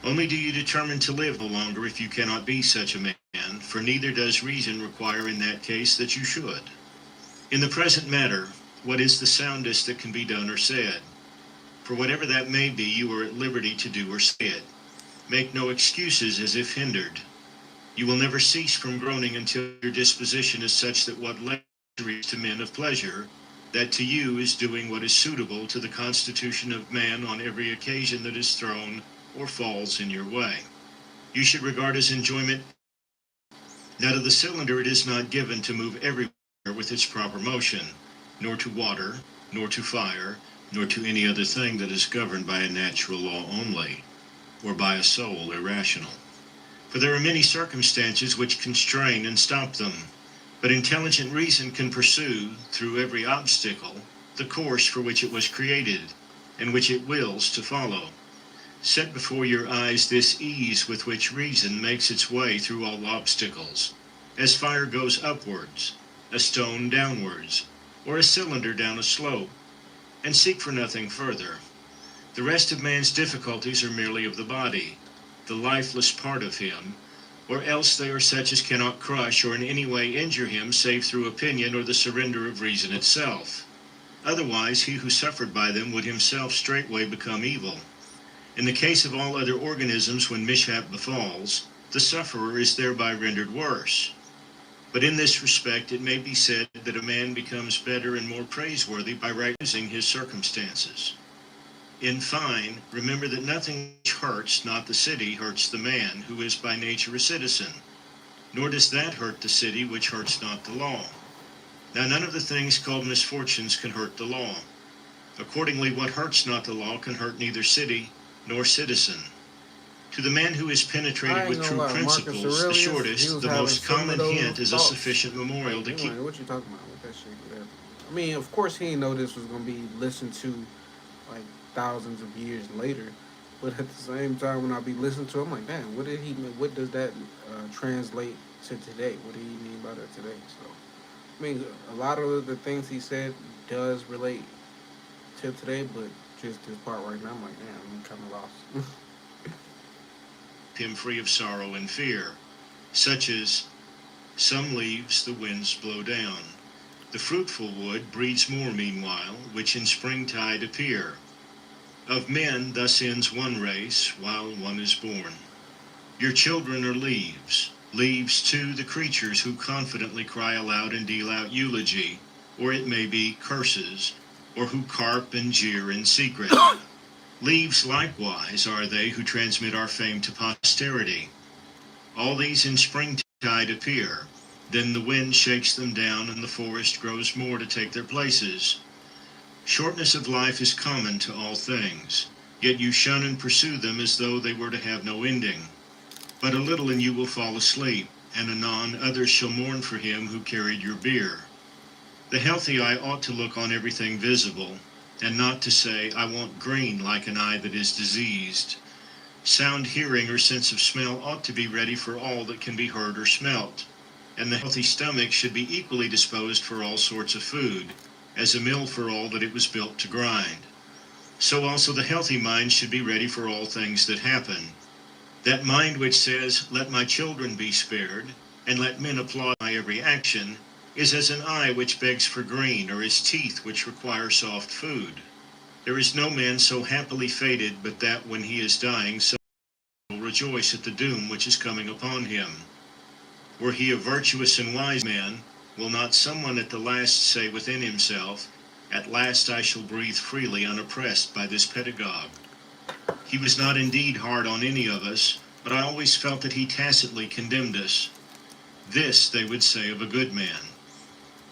Only do you determine to live no longer if you cannot be such a man, for neither does reason require in that case that you should. In the present matter, what is the soundest that can be done or said? For whatever that may be, you are at liberty to do or say it. Make no excuses as if hindered. You will never cease from groaning until your disposition is such that what luxury is to men of pleasure, that to you is doing what is suitable to the constitution of man on every occasion that is thrown or falls in your way. You should regard as enjoyment. Now to the cylinder it is not given to move everywhere with its proper motion, nor to water, nor to fire, nor to any other thing that is governed by a natural law only, or by a soul irrational. For there are many circumstances which constrain and stop them, but intelligent reason can pursue, through every obstacle, the course for which it was created, and which it wills to follow. Set before your eyes this ease with which reason makes its way through all obstacles, as fire goes upwards, a stone downwards, or a cylinder down a slope, and seek for nothing further. The rest of man's difficulties are merely of the body, the lifeless part of him, or else they are such as cannot crush or in any way injure him save through opinion or the surrender of reason itself. Otherwise he who suffered by them would himself straightway become evil. In the case of all other organisms, when mishap befalls, the sufferer is thereby rendered worse. But in this respect it may be said that a man becomes better and more praiseworthy by rightizing his circumstances. In fine, remember that nothing which hurts not the city hurts the man who is by nature a citizen, nor does that hurt the city which hurts not the law. Now none of the things called misfortunes can hurt the law. Accordingly, what hurts not the law can hurt neither city nor citizen. To the man who is penetrated with true principles, Marcus the Aurelius, shortest, the most common hint is a sufficient memorial to keep. What you talking about with that shit? I mean, of course he didn't know this was gonna be listened to like thousands of years later, but at the same time, when I be listening to him, I'm like, damn, what did he mean? What does that translate to today? What did he mean by that today? So, I mean, a lot of the things he said does relate to today, but just this part right now, I'm like, damn, I'm kind of lost. Him free of sorrow and fear, such as some leaves the winds blow down. The fruitful wood breeds more meanwhile, which in springtide appear. Of men thus ends one race, while one is born. Your children are leaves, leaves too the creatures who confidently cry aloud and deal out eulogy, or it may be curses, or who carp and jeer in secret. Leaves likewise are they who transmit our fame to posterity. All these in springtide appear, then the wind shakes them down and the forest grows more to take their places. Shortness of life is common to all things, yet you shun and pursue them as though they were to have no ending. But a little and you will fall asleep, and anon others shall mourn for him who carried your bier. The healthy eye ought to look on everything visible, and not to say, I want green like an eye that is diseased. Sound hearing or sense of smell ought to be ready for all that can be heard or smelt, and the healthy stomach should be equally disposed for all sorts of food, as a mill for all that it was built to grind. So also the healthy mind should be ready for all things that happen. That mind which says, let my children be spared, and let men applaud my every action, is as an eye which begs for green, or as teeth which require soft food. There is no man so happily fated but that when he is dying, so will rejoice at the doom which is coming upon him. Were he a virtuous and wise man, will not someone at the last say within himself, at last I shall breathe freely unoppressed by this pedagogue? He was not indeed hard on any of us, but I always felt that he tacitly condemned us. This they would say of a good man.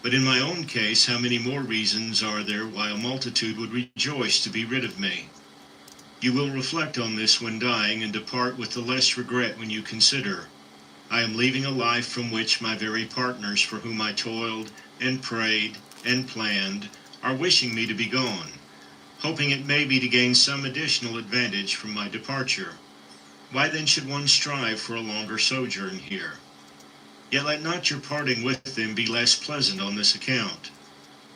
But in my own case, how many more reasons are there why a multitude would rejoice to be rid of me? You will reflect on this when dying, and depart with the less regret when you consider, I am leaving a life from which my very partners for whom I toiled and prayed and planned are wishing me to be gone, hoping it may be to gain some additional advantage from my departure. Why then should one strive for a longer sojourn here? Yet let not your parting with them be less pleasant on this account.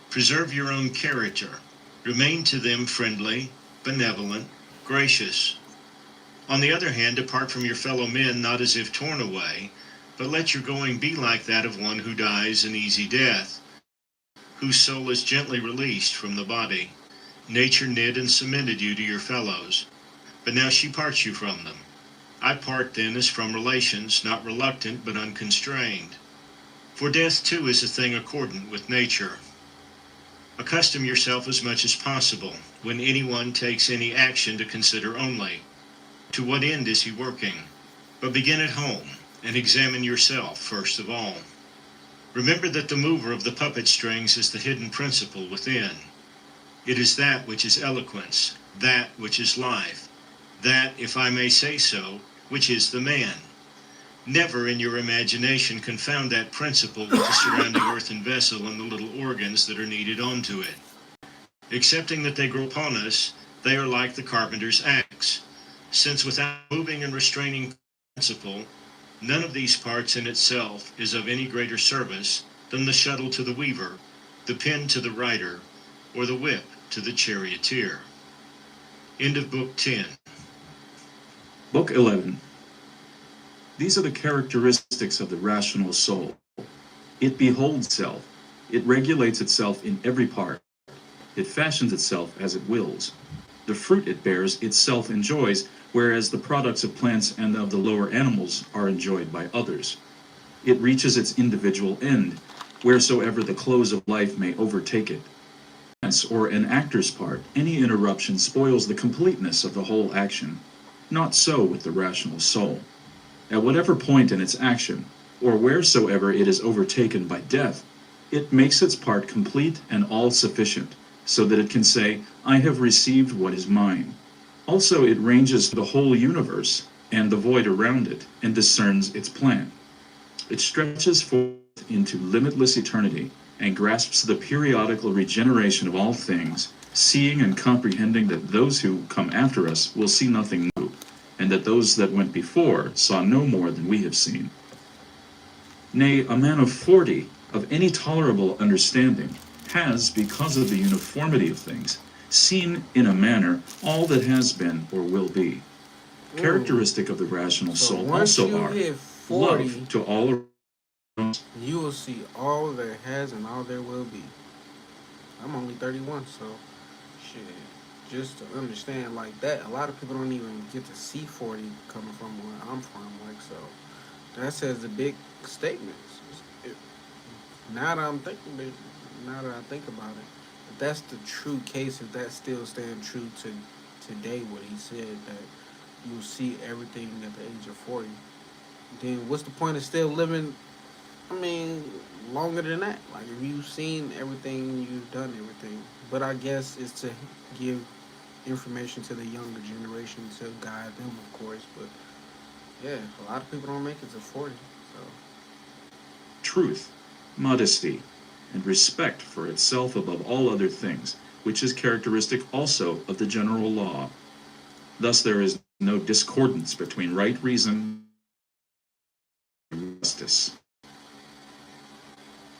Preserve your own character. Remain to them friendly, benevolent, gracious. On the other hand, depart from your fellow men not as if torn away, but let your going be like that of one who dies an easy death, whose soul is gently released from the body. Nature knit and cemented you to your fellows, but now she parts you from them. I part then as from relations, not reluctant but unconstrained. For death too is a thing accordant with nature. Accustom yourself as much as possible, when anyone takes any action, to consider only, to what end is he working? But begin at home, and examine yourself first of all. Remember that the mover of the puppet strings is the hidden principle within. It is that which is eloquence, that which is life, that, if I may say so, which is the man. Never in your imagination confound that principle with the surrounding earthen vessel and the little organs that are kneaded onto it. Excepting that they grow upon us, they are like the carpenter's axe, since without moving and restraining principle, none of these parts in itself is of any greater service than the shuttle to the weaver, the pen to the writer, or the whip to the charioteer. End of Book 10. Book 11. These are the characteristics of the rational soul. It beholds self. It regulates itself in every part. It fashions itself as it wills. The fruit it bears itself enjoys, whereas the products of plants and of the lower animals are enjoyed by others. It reaches its individual end, wheresoever the close of life may overtake it. Or an actor's part, any interruption spoils the completeness of the whole action. Not so with the rational soul. At whatever point in its action, or wheresoever it is overtaken by death, it makes its part complete and all-sufficient, so that it can say, I have received what is mine. Also it ranges the whole universe and the void around it, and discerns its plan. It stretches forth into limitless eternity, and grasps the periodical regeneration of all things, seeing and comprehending that those who come after us will see nothing new, and that those that went before saw no more than we have seen. Nay, a man of 40, of any tolerable understanding, has, because of the uniformity of things, seen in a manner all that has been or will be. Characteristic of the rational So soul once also you are hit 40, love to all around. you will see all there has and all there will be. I'm only 31, so shit. Just to understand like that, a lot of people don't even get to see 40 coming from where I'm from. Like, so that says a big statement. Now that I'm thinking, now that I think about it, if that's the true case, if that still stands true to today, what he said that you'll see everything at the age of 40, then what's the point of still living? I mean, longer than that. Like, if you've seen everything, you've done everything. But I guess it's to give information to the younger generation to guide them, of course. But yeah, a lot of people don't make it to 40. So Truth, modesty, and respect for itself above all other things, which is characteristic also of the general law. Thus there is no discordance between right reason and justice.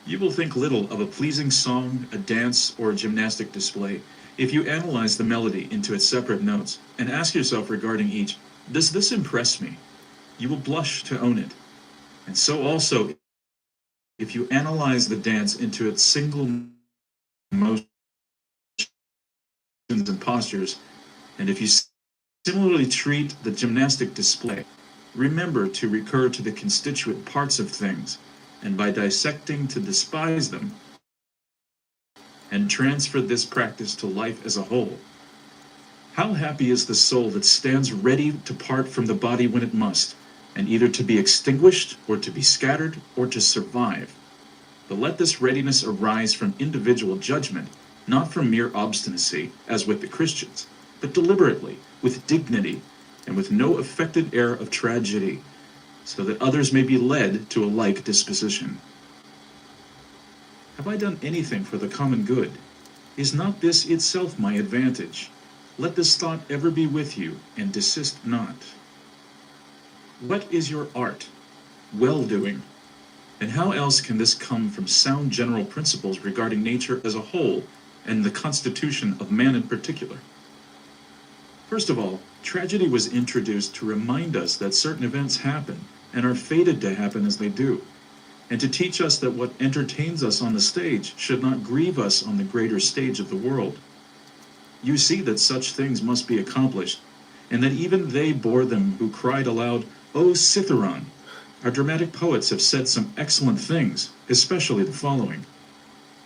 You will think little of a pleasing song, a dance, or a gymnastic display if you analyze the melody into its separate notes and ask yourself regarding each, does this impress me? You will blush to own it. And so also, if you analyze the dance into its single motions and postures, and if you similarly treat the gymnastic display, remember to recur to the constituent parts of things, and by dissecting to despise them, and transfer this practice to life as a whole. How happy is the soul that stands ready to part from the body when it must, and either to be extinguished, or to be scattered, or to survive. But let this readiness arise from individual judgment, not from mere obstinacy, as with the Christians, but deliberately, with dignity, and with no affected air of tragedy, so that others may be led to a like disposition. Have I done anything for the common good? Is not this itself my advantage? Let this thought ever be with you, and desist not. What is your art? Well-doing. And how else can this come from sound general principles regarding nature as a whole, and the constitution of man in particular? First of all, tragedy was introduced to remind us that certain events happen, and are fated to happen as they do, and to teach us that what entertains us on the stage should not grieve us on the greater stage of the world. you see that such things must be accomplished, and that even they bore them who cried aloud, O Citharon! Our dramatic poets have said some excellent things, especially the following: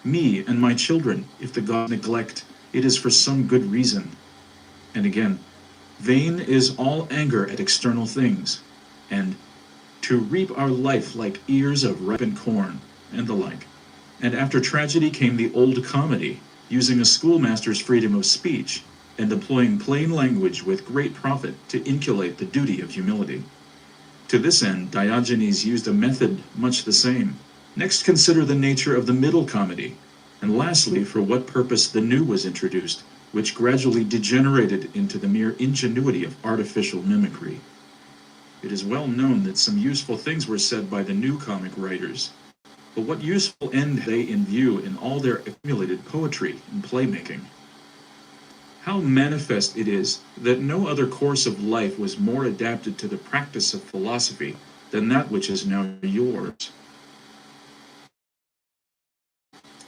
Me and my children, if the gods neglect, it is for some good reason. And again, vain is all anger at external things, and to reap our life like ears of ripened corn, and the like. And after tragedy came the old comedy, using a schoolmaster's freedom of speech, and employing plain language with great profit to inculcate the duty of humility. To this end, Diogenes used a method much the same. Next, consider the nature of the middle comedy, and lastly, for what purpose the new was introduced, which gradually degenerated into the mere ingenuity of artificial mimicry. It is well known that some useful things were said by the new comic writers, but what useful end had they in view in all their accumulated poetry and playmaking? How manifest it is that no other course of life was more adapted to the practice of philosophy than that which is now yours.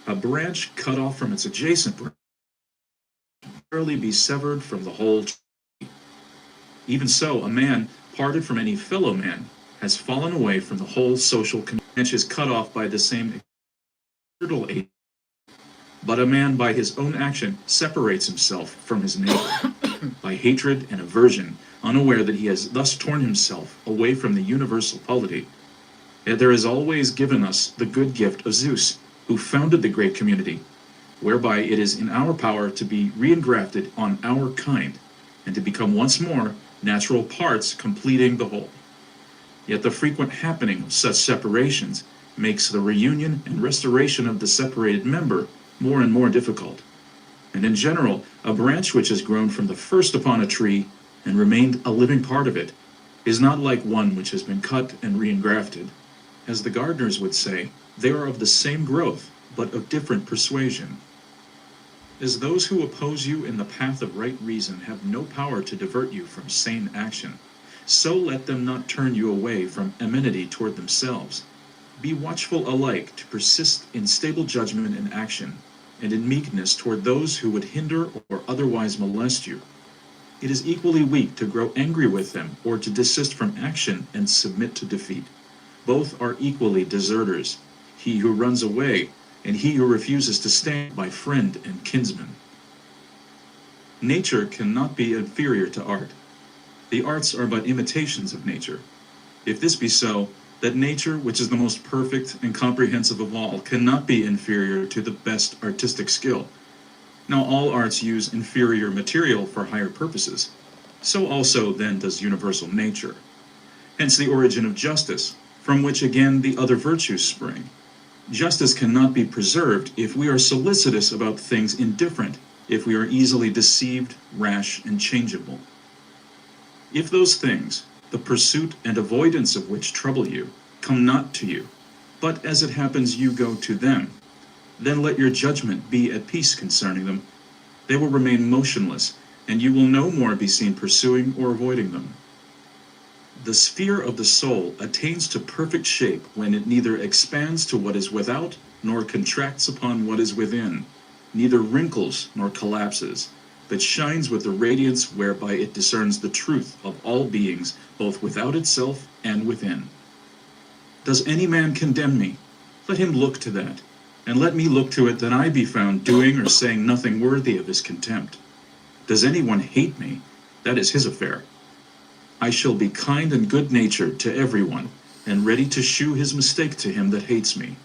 A branch cut off from its adjacent branch can rarely be severed from the whole tree. Even so, a man parted from any fellow man has fallen away from the whole social community. Branch is cut off by the same external aid, but a man by his own action separates himself from his neighbor by hatred and aversion, unaware that he has thus torn himself away from the universal polity. Yet there is always given us the good gift of Zeus, who founded the great community, whereby it is in our power to be reingrafted on our kind, and to become once more natural parts completing the whole. Yet the frequent happening of such separations makes the reunion and restoration of the separated member more and more difficult. And in general, a branch which has grown from the first upon a tree and remained a living part of it is not like one which has been cut and reingrafted. As the gardeners would say, they are of the same growth, but of different persuasion. As those who oppose you in the path of right reason have no power to divert you from sane action, so let them not turn you away from amenity toward themselves. Be watchful alike to persist in stable judgment and action, and in meekness toward those who would hinder or otherwise molest you. It is equally weak to grow angry with them or to desist from action and submit to defeat. Both are equally deserters, he who runs away and he who refuses to stand by friend and kinsman. Nature cannot be inferior to art. The arts are but imitations of nature. If this be so, that nature, which is the most perfect and comprehensive of all, cannot be inferior to the best artistic skill. Now all arts use inferior material for higher purposes. So also then does universal nature. Hence the origin of justice, from which again the other virtues spring. Justice cannot be preserved if we are solicitous about things indifferent, if we are easily deceived, rash, and changeable. If those things, the pursuit and avoidance of which trouble you, come not to you, but as it happens you go to them, then let your judgment be at peace concerning them. They will remain motionless, and you will no more be seen pursuing or avoiding them. The sphere of the soul attains to perfect shape when it neither expands to what is without, nor contracts upon what is within, neither wrinkles nor collapses, but shines with the radiance whereby it discerns the truth of all beings, both without itself and within. Does any man condemn me? Let him look to that, and let me look to it that I be found doing or saying nothing worthy of his contempt. Does anyone hate me? That is his affair. I shall be kind and good-natured to everyone, and ready to shew his mistake to him that hates me,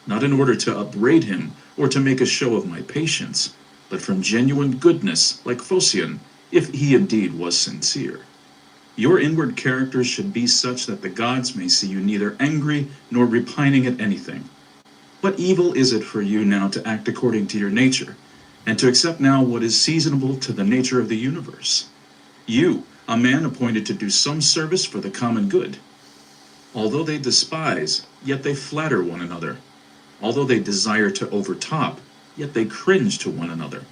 not in order to upbraid him or to make a show of my patience, but from genuine goodness, like Phocion, if he indeed was sincere. Your inward character should be such that the gods may see you neither angry nor repining at anything. What evil is it for you now to act according to your nature, and to accept now what is seasonable to the nature of the universe? You, a man appointed to do some service for the common good. Although they despise, yet they flatter one another. Although they desire to overtop, yet they cringe to one another.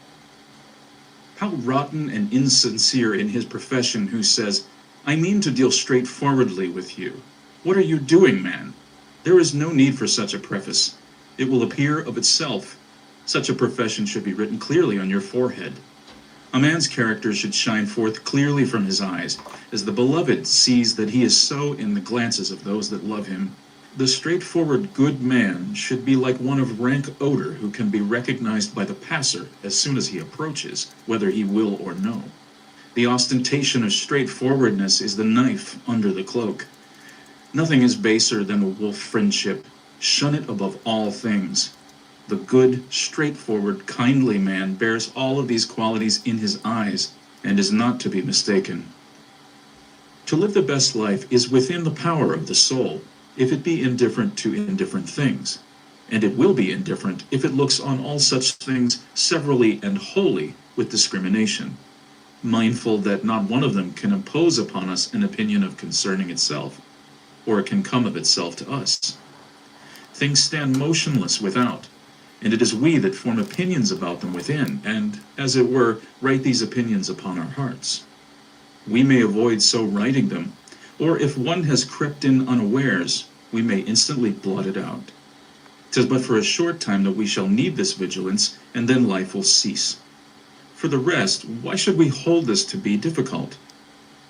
How rotten and insincere in his profession who says, I mean to deal straightforwardly with you. What are you doing, man? There is no need for such a preface. It will appear of itself. Such a profession should be written clearly on your forehead. A man's character should shine forth clearly from his eyes, as the beloved sees that he is so in the glances of those that love him. The straightforward good man should be like one of rank odor who can be recognized by the passer as soon as he approaches, whether he will or no. The ostentation of straightforwardness is the knife under the cloak. Nothing is baser than a wolf friendship. Shun it above all things. The good, straightforward, kindly man bears all of these qualities in his eyes and is not to be mistaken. To live the best life is within the power of the soul, if it be indifferent to indifferent things, and it will be indifferent if it looks on all such things severally and wholly with discrimination, mindful that not one of them can impose upon us an opinion of concerning itself, or it can come of itself to us. Things stand motionless without, and it is we that form opinions about them within, and, as it were, write these opinions upon our hearts. We may avoid so writing them, or if one has crept in unawares, we may instantly blot it out. 'Tis but for a short time that we shall need this vigilance, and then life will cease. For the rest, why should we hold this to be difficult?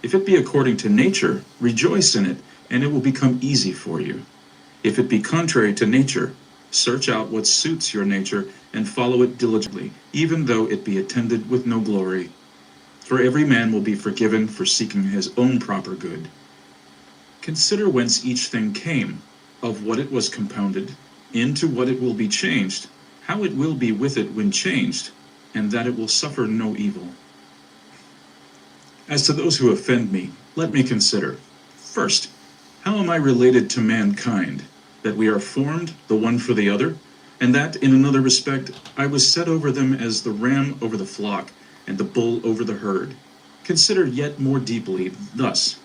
If it be according to nature, rejoice in it, and it will become easy for you. If it be contrary to nature, search out what suits your nature, and follow it diligently, even though it be attended with no glory. For every man will be forgiven for seeking his own proper good. Consider whence each thing came, of what it was compounded, into what it will be changed, how it will be with it when changed, and that it will suffer no evil. As to those who offend me, let me consider. First, how am I related to mankind? That we are formed the one for the other, and that, in another respect, I was set over them as the ram over the flock, and the bull over the herd. Consider yet more deeply thus.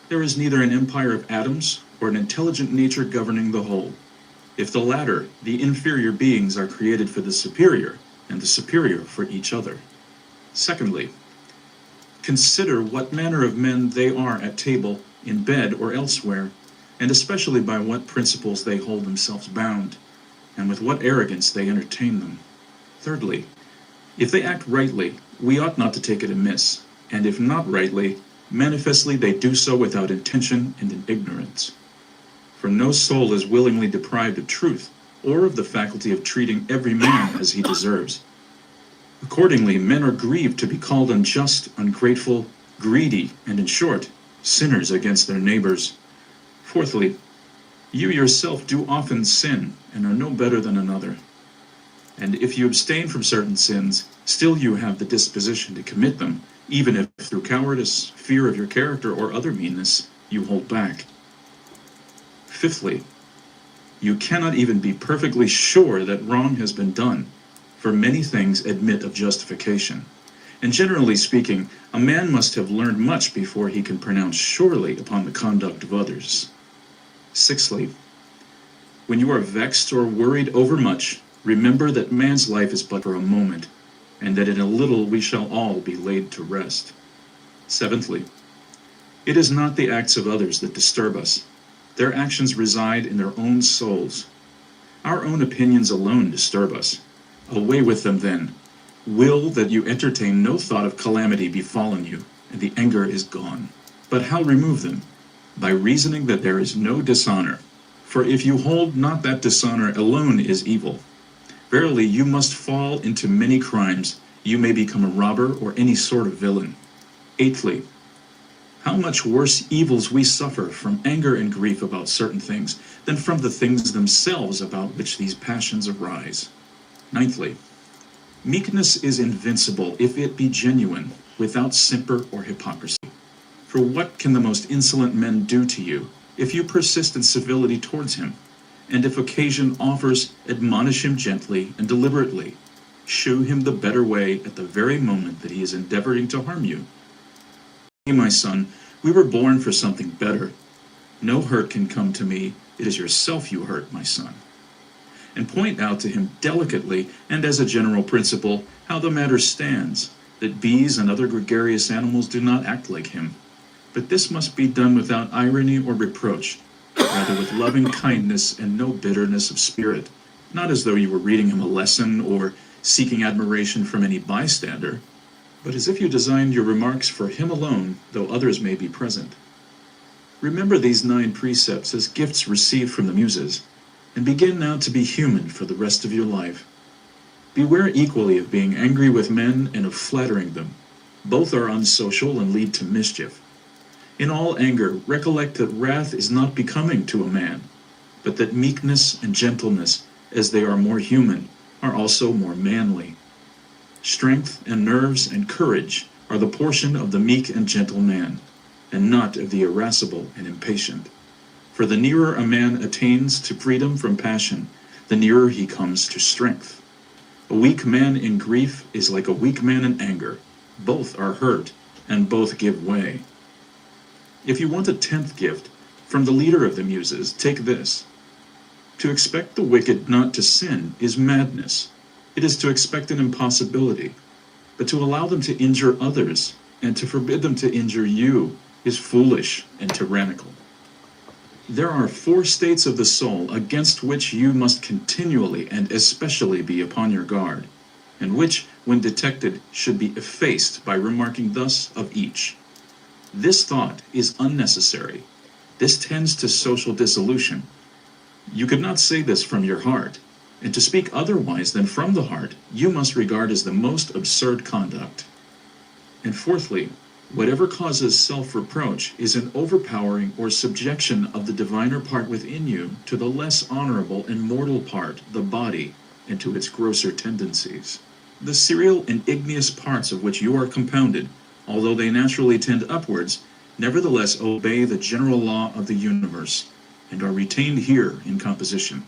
There is neither an empire of atoms or an intelligent nature governing the whole. If the latter, the inferior beings are created for the superior, and the superior for each other. Secondly, consider what manner of men they are at table, in bed, or elsewhere, and especially by what principles they hold themselves bound, and with what arrogance they entertain them. Thirdly, if they act rightly, we ought not to take it amiss, and if not rightly, manifestly they do so without intention and in ignorance. For no soul is willingly deprived of truth, or of the faculty of treating every man as he deserves. Accordingly, men are grieved to be called unjust, ungrateful, greedy, and in short, sinners against their neighbors. Fourthly, you yourself do often sin, and are no better than another. And if you abstain from certain sins, still you have the disposition to commit them, even if through cowardice, fear of your character, or other meanness, you hold back. Fifthly, you cannot even be perfectly sure that wrong has been done, for many things admit of justification. And generally speaking, a man must have learned much before he can pronounce surely upon the conduct of others. Sixthly, when you are vexed or worried overmuch, remember that man's life is but for a moment, and that in a little we shall all be laid to rest. Seventhly, it is not the acts of others that disturb us. Their actions reside in their own souls. Our own opinions alone disturb us. Away with them then. Will that you entertain no thought of calamity befallen you, and the anger is gone. But how remove them? By reasoning that there is no dishonor. For if you hold not that dishonor alone is evil, verily you must fall into many crimes. You may become a robber or any sort of villain. Eighthly, how much worse evils we suffer from anger and grief about certain things than from the things themselves about which these passions arise. Ninthly, meekness is invincible if it be genuine, without simper or hypocrisy. For what can the most insolent man do to you, if you persist in civility towards him? And if occasion offers, admonish him gently and deliberately. Shew him the better way at the very moment that he is endeavoring to harm you. My son, we were born for something better. No hurt can come to me. It is yourself you hurt, my son. And point out to him delicately, and as a general principle, how the matter stands, that bees and other gregarious animals do not act like him. But this must be done without irony or reproach, rather with loving kindness and no bitterness of spirit, not as though you were reading him a lesson or seeking admiration from any bystander, but as if you designed your remarks for him alone, though others may be present. Remember these 9 precepts as gifts received from the Muses, and begin now to be human for the rest of your life. Beware equally of being angry with men and of flattering them. Both are unsocial and lead to mischief. In all anger, recollect that wrath is not becoming to a man, but that meekness and gentleness, as they are more human, are also more manly. Strength and nerves and courage are the portion of the meek and gentle man, and not of the irascible and impatient. For the nearer a man attains to freedom from passion, the nearer he comes to strength. A weak man in grief is like a weak man in anger. Both are hurt, and both give way. If you want a 10th gift, from the leader of the Muses, take this. To expect the wicked not to sin is madness. It is to expect an impossibility. But to allow them to injure others, and to forbid them to injure you, is foolish and tyrannical. There are 4 states of the soul against which you must continually and especially be upon your guard, and which, when detected, should be effaced by remarking thus of each. This thought is unnecessary. This tends to social dissolution. You could not say this from your heart, and to speak otherwise than from the heart, you must regard as the most absurd conduct. And fourthly, whatever causes self-reproach is an overpowering or subjection of the diviner part within you to the less honorable and mortal part, the body, and to its grosser tendencies. The serial and igneous parts of which you are compounded, although they naturally tend upwards, nevertheless obey the general law of the universe, and are retained here in composition.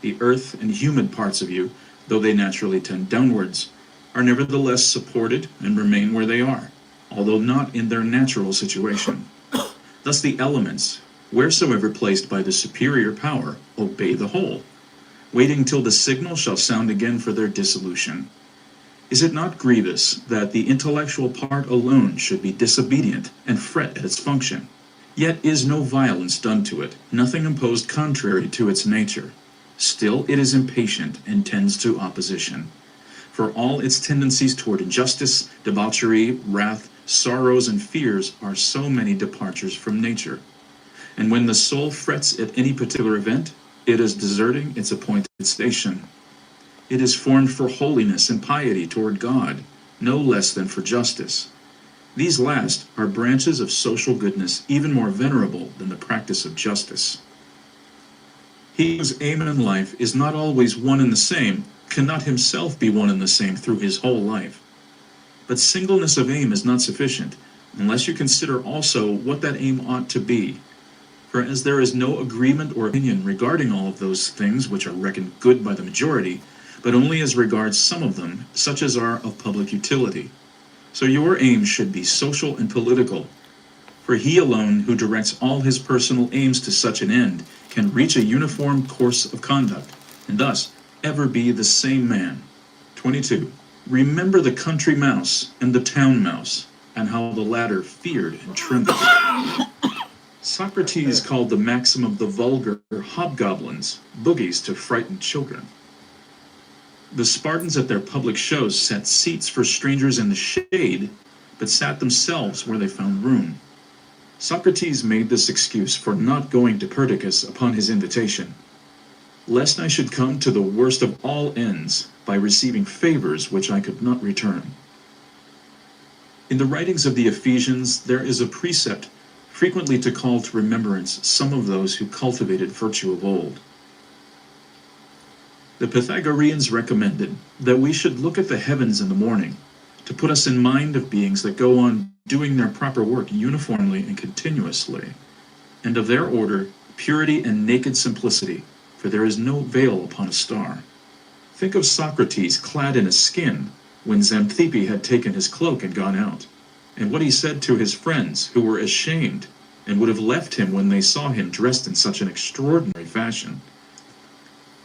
The earth and humid parts of you, though they naturally tend downwards, are nevertheless supported and remain where they are, although not in their natural situation. Thus the elements, wheresoever placed by the superior power, obey the whole, waiting till the signal shall sound again for their dissolution. Is it not grievous that the intellectual part alone should be disobedient and fret at its function? Yet is no violence done to it, nothing imposed contrary to its nature. Still it is impatient and tends to opposition. For all its tendencies toward injustice, debauchery, wrath, sorrows, and fears are so many departures from nature. And when the soul frets at any particular event, it is deserting its appointed station. It is formed for holiness and piety toward God, no less than for justice. These last are branches of social goodness even more venerable than the practice of justice. He whose aim in life is not always one and the same cannot himself be one and the same through his whole life. But singleness of aim is not sufficient, unless you consider also what that aim ought to be. For as there is no agreement or opinion regarding all of those things which are reckoned good by the majority, but only as regards some of them, such as are of public utility, so your aim should be social and political. For he alone who directs all his personal aims to such an end can reach a uniform course of conduct, and thus ever be the same man. 22. Remember the country mouse and the town mouse, and how the latter feared and trembled. Socrates called the maxim of the vulgar hobgoblins, boogies to frighten children. The Spartans at their public shows set seats for strangers in the shade, but sat themselves where they found room. Socrates made this excuse for not going to Perdiccas upon his invitation, lest I should come to the worst of all ends by receiving favors which I could not return. In the writings of the Ephesians there is a precept frequently to call to remembrance some of those who cultivated virtue of old. The Pythagoreans recommended that we should look at the heavens in the morning, to put us in mind of beings that go on doing their proper work uniformly and continuously, and of their order, purity and naked simplicity, for there is no veil upon a star. Think of Socrates clad in a skin, when Xanthippe had taken his cloak and gone out, and what he said to his friends, who were ashamed, and would have left him when they saw him dressed in such an extraordinary fashion.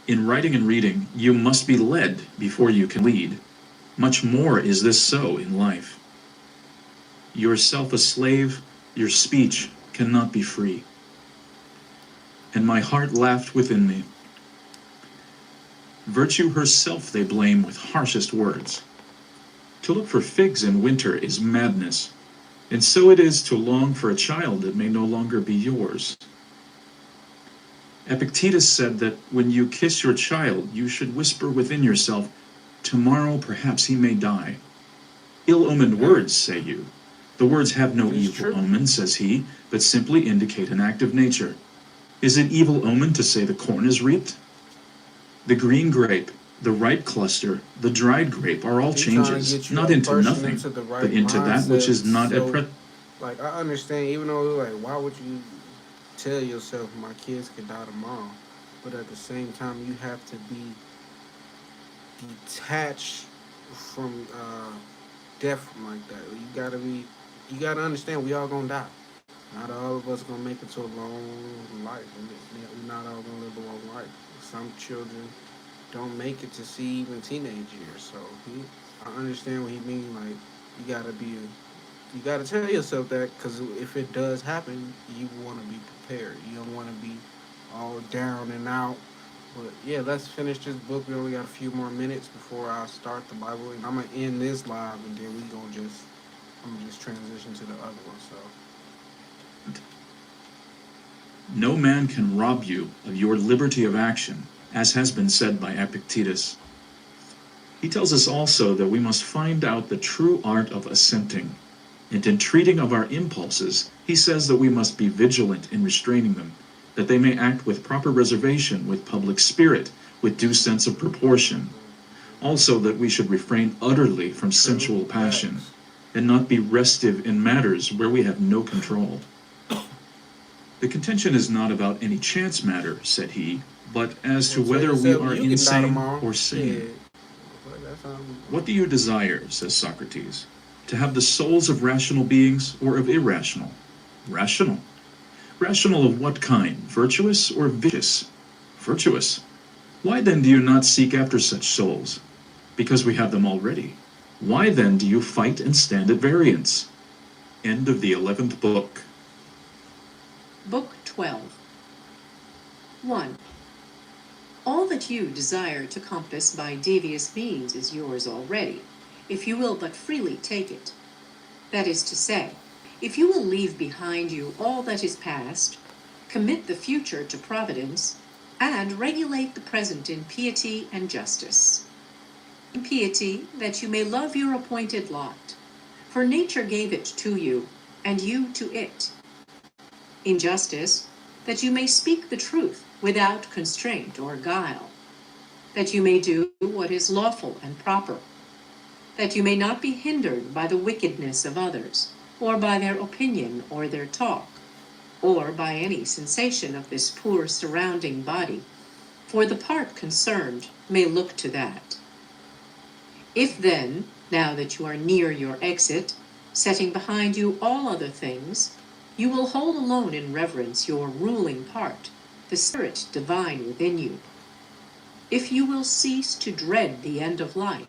In writing and reading, you must be led before you can lead. Much more is this so in life. Yourself a slave, your speech cannot be free. And my heart laughed within me. Virtue herself they blame with harshest words. To look for figs in winter is madness, and so it is to long for a child that may no longer be yours. Epictetus said that when you kiss your child, you should whisper within yourself, "Tomorrow perhaps he may die." Ill-omened words, say you. The words have no evil omen, says he, but simply indicate an act of nature. Is it evil omen to say the corn is reaped? The green grape, the ripe cluster, the dried grape are all changes, not into nothing, but into that which is not at present. Like, I understand, even though, like, why would you tell yourself my kids could die tomorrow? But at the same time, you have to be detached from death like that. You gotta understand we all gonna die. Not all of us gonna make it to a long life. We're not all gonna live a long life. Some children don't make it to see even teenage years. So I understand what he means. Like, you gotta tell yourself that, because if it does happen, you want to be prepared. You don't want to be all down and out. But yeah, let's finish this book. We only got a few more minutes before I start the Bible, and I'm gonna end this live, and then I'm gonna just transition to the other one. So. No man can rob you of your liberty of action, as has been said by Epictetus. He tells us also that we must find out the true art of assenting, and in treating of our impulses, he says that we must be vigilant in restraining them, that they may act with proper reservation, with public spirit, with due sense of proportion. Also that we should refrain utterly from sensual passion, and not be restive in matters where we have no control. The contention is not about any chance matter, said he, but as to whether we are insane or sane. What do you desire, says Socrates, to have the souls of rational beings or of irrational? Rational. Rational of what kind? Virtuous or vicious? Virtuous. Why then do you not seek after such souls? Because we have them already. Why then do you fight and stand at variance? End of the 11th book. Book 12. 1. All that you desire to compass by devious means is yours already, if you will but freely take it. That is to say, if you will leave behind you all that is past, commit the future to Providence, and regulate the present in piety and justice. In piety, that you may love your appointed lot, for nature gave it to you, and you to it. In justice, that you may speak the truth without constraint or guile, that you may do what is lawful and proper, that you may not be hindered by the wickedness of others, or by their opinion or their talk, or by any sensation of this poor surrounding body, for the part concerned may look to that. If then, now that you are near your exit, setting behind you all other things, you will hold alone in reverence your ruling part, the spirit divine within you. If you will cease to dread the end of life,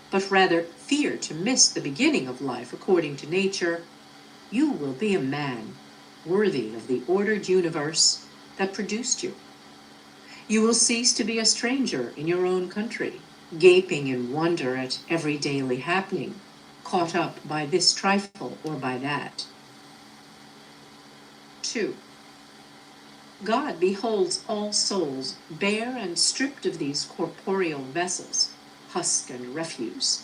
but rather fear to miss the beginning of life according to nature, you will be a man worthy of the ordered universe that produced you. You will cease to be a stranger in your own country, gaping in wonder at every daily happening, caught up by this trifle or by that. 2. God beholds all souls bare and stripped of these corporeal vessels, husk and refuse.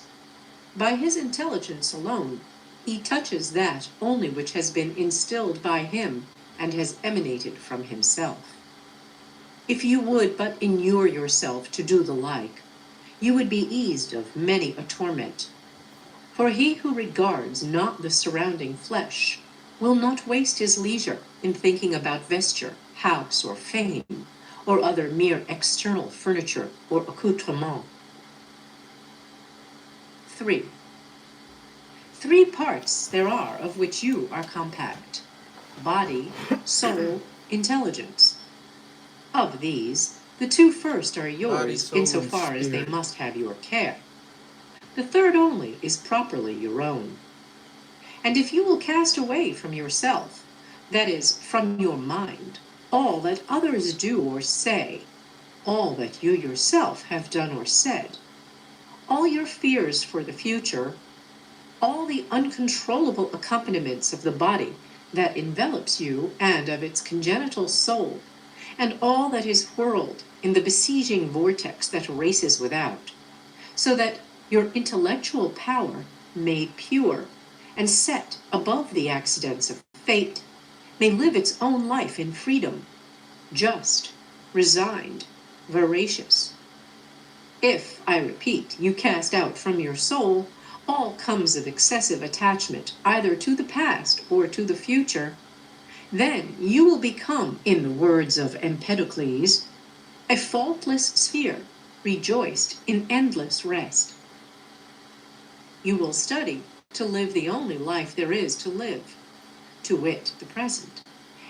By his intelligence alone, he touches that only which has been instilled by him and has emanated from himself. If you would but inure yourself to do the like, you would be eased of many a torment. For he who regards not the surrounding flesh will not waste his leisure in thinking about vesture, house, or fame, or other mere external furniture or accoutrement. 3. 3 parts there are of which you are compact: body, soul, intelligence. Of these, the 2 first are yours insofar as they must have your care. The third only is properly your own. And if you will cast away from yourself, that is, from your mind, all that others do or say, all that you yourself have done or said, all your fears for the future, all the uncontrollable accompaniments of the body that envelops you and of its congenital soul, and all that is whirled in the besieging vortex that races without, so that your intellectual power, made pure and set above the accidents of fate, may live its own life in freedom, just, resigned, veracious. If, I repeat, you cast out from your soul all comes of excessive attachment either to the past or to the future, then you will become, in the words of Empedocles, a faultless sphere, rejoiced in endless rest. You will study to live the only life there is to live, to wit, the present,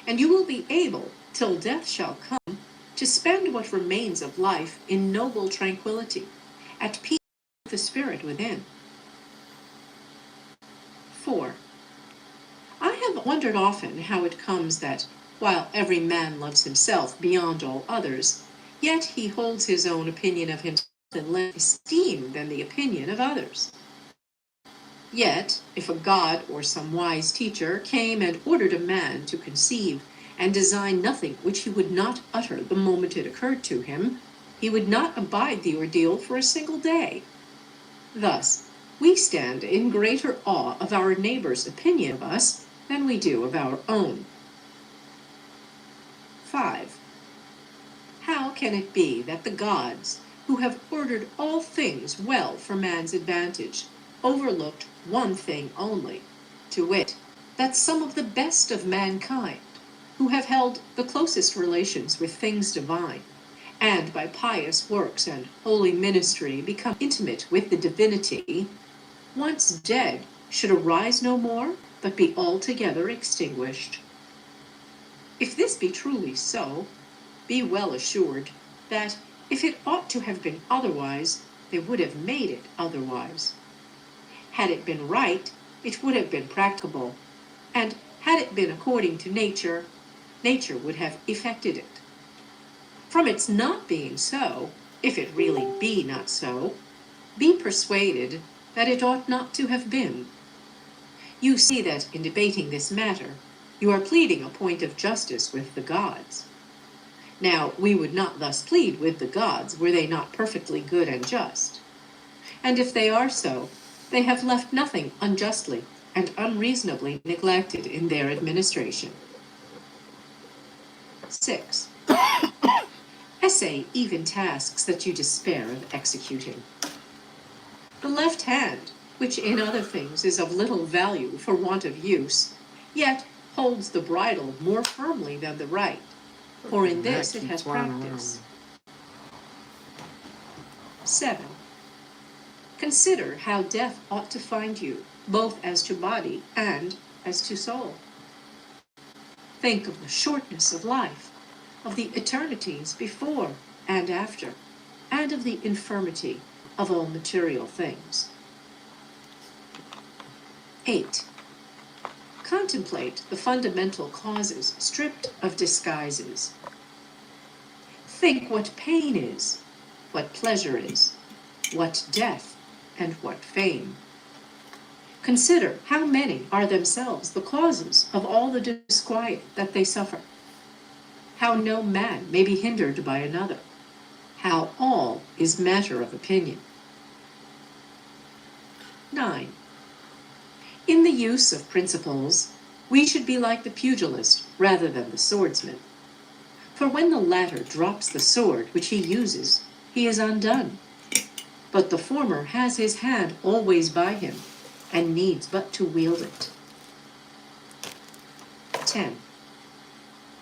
and you will be able, till death shall come, to spend what remains of life in noble tranquility, at peace with the spirit within. 4. I have wondered often how it comes that, while every man loves himself beyond all others, yet he holds his own opinion of himself in less esteem than the opinion of others. Yet, if a god or some wise teacher came and ordered a man to conceive and design nothing which he would not utter the moment it occurred to him, he would not abide the ordeal for a single day. Thus, we stand in greater awe of our neighbor's opinion of us than we do of our own. 5. How can it be that the gods, who have ordered all things well for man's advantage, overlooked one thing only, to wit, that some of the best of mankind, who have held the closest relations with things divine, and by pious works and holy ministry become intimate with the divinity, once dead, should arise no more, but be altogether extinguished? If this be truly so, be well assured that, if it ought to have been otherwise, they would have made it otherwise. Had it been right, it would have been practicable, and had it been according to nature, nature would have effected it. From its not being so, if it really be not so, be persuaded that it ought not to have been. You see that in debating this matter, you are pleading a point of justice with the gods. Now, we would not thus plead with the gods were they not perfectly good and just. And if they are so, they have left nothing unjustly and unreasonably neglected in their administration. 6. Essay even tasks that you despair of executing. The left hand, which in other things is of little value for want of use, yet holds the bridle more firmly than the right, for in this it has practice. 7. Consider how death ought to find you, both as to body and as to soul. Think of the shortness of life, of the eternities before and after, and of the infirmity of all material things. 8. Contemplate the fundamental causes stripped of disguises. Think what pain is, what pleasure is, what death, and what fame. Consider how many are themselves the causes of all the disquiet that they suffer, how no man may be hindered by another, how all is matter of opinion. 9. In the use of principles, we should be like the pugilist rather than the swordsman. For when the latter drops the sword which he uses, he is undone. But the former has his hand always by him, and needs but to wield it. 10.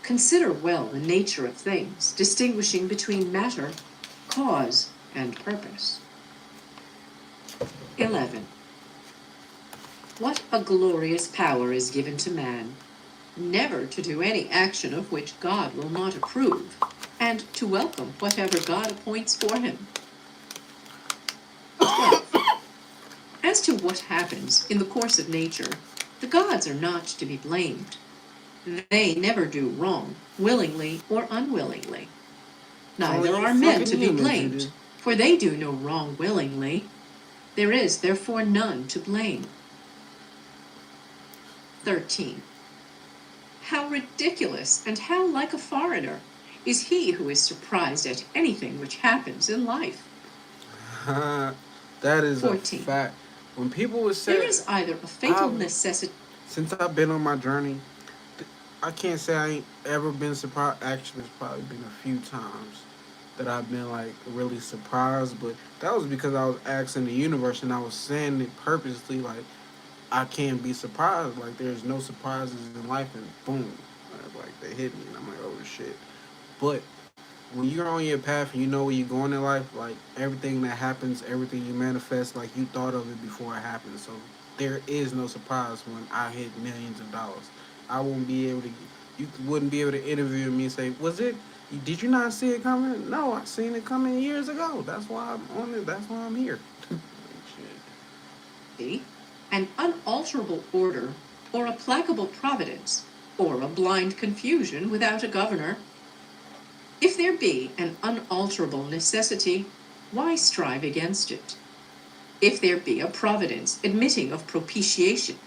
Consider well the nature of things, distinguishing between matter, cause, and purpose. 11. What a glorious power is given to man, never to do any action of which God will not approve, and to welcome whatever God appoints for him. 12. As to what happens in the course of nature, the gods are not to be blamed. They never do wrong, willingly or unwillingly. Neither are men to be blamed, for they do no wrong willingly, There is therefore none to blame. 13. How ridiculous and how like a foreigner is he who is surprised at anything which happens in life. That is 14. a fact. When people would say, There is either a fatal necessity. Since I've been on my journey, I can't say I ain't ever been surprised. Actually, it's probably been a few times that I've been like really surprised, but that was because I was asking the universe and I was saying it purposely, like I can't be surprised. Like there's no surprises in life, and boom, like they hit me, and I'm like, oh shit. But when you're on your path and you know where you're going in life, like everything that happens, everything you manifest, like you thought of it before it happened. So there is no surprise when I hit millions of dollars. I won't be able to. You wouldn't be able to interview me and say, "Was it? Did you not see it coming?" No, I seen it coming years ago. That's why I'm on it. That's why I'm here. An unalterable order, or a placable providence, or a blind confusion without a governor. If there be an unalterable necessity, why strive against it? If there be a providence admitting of propitiation,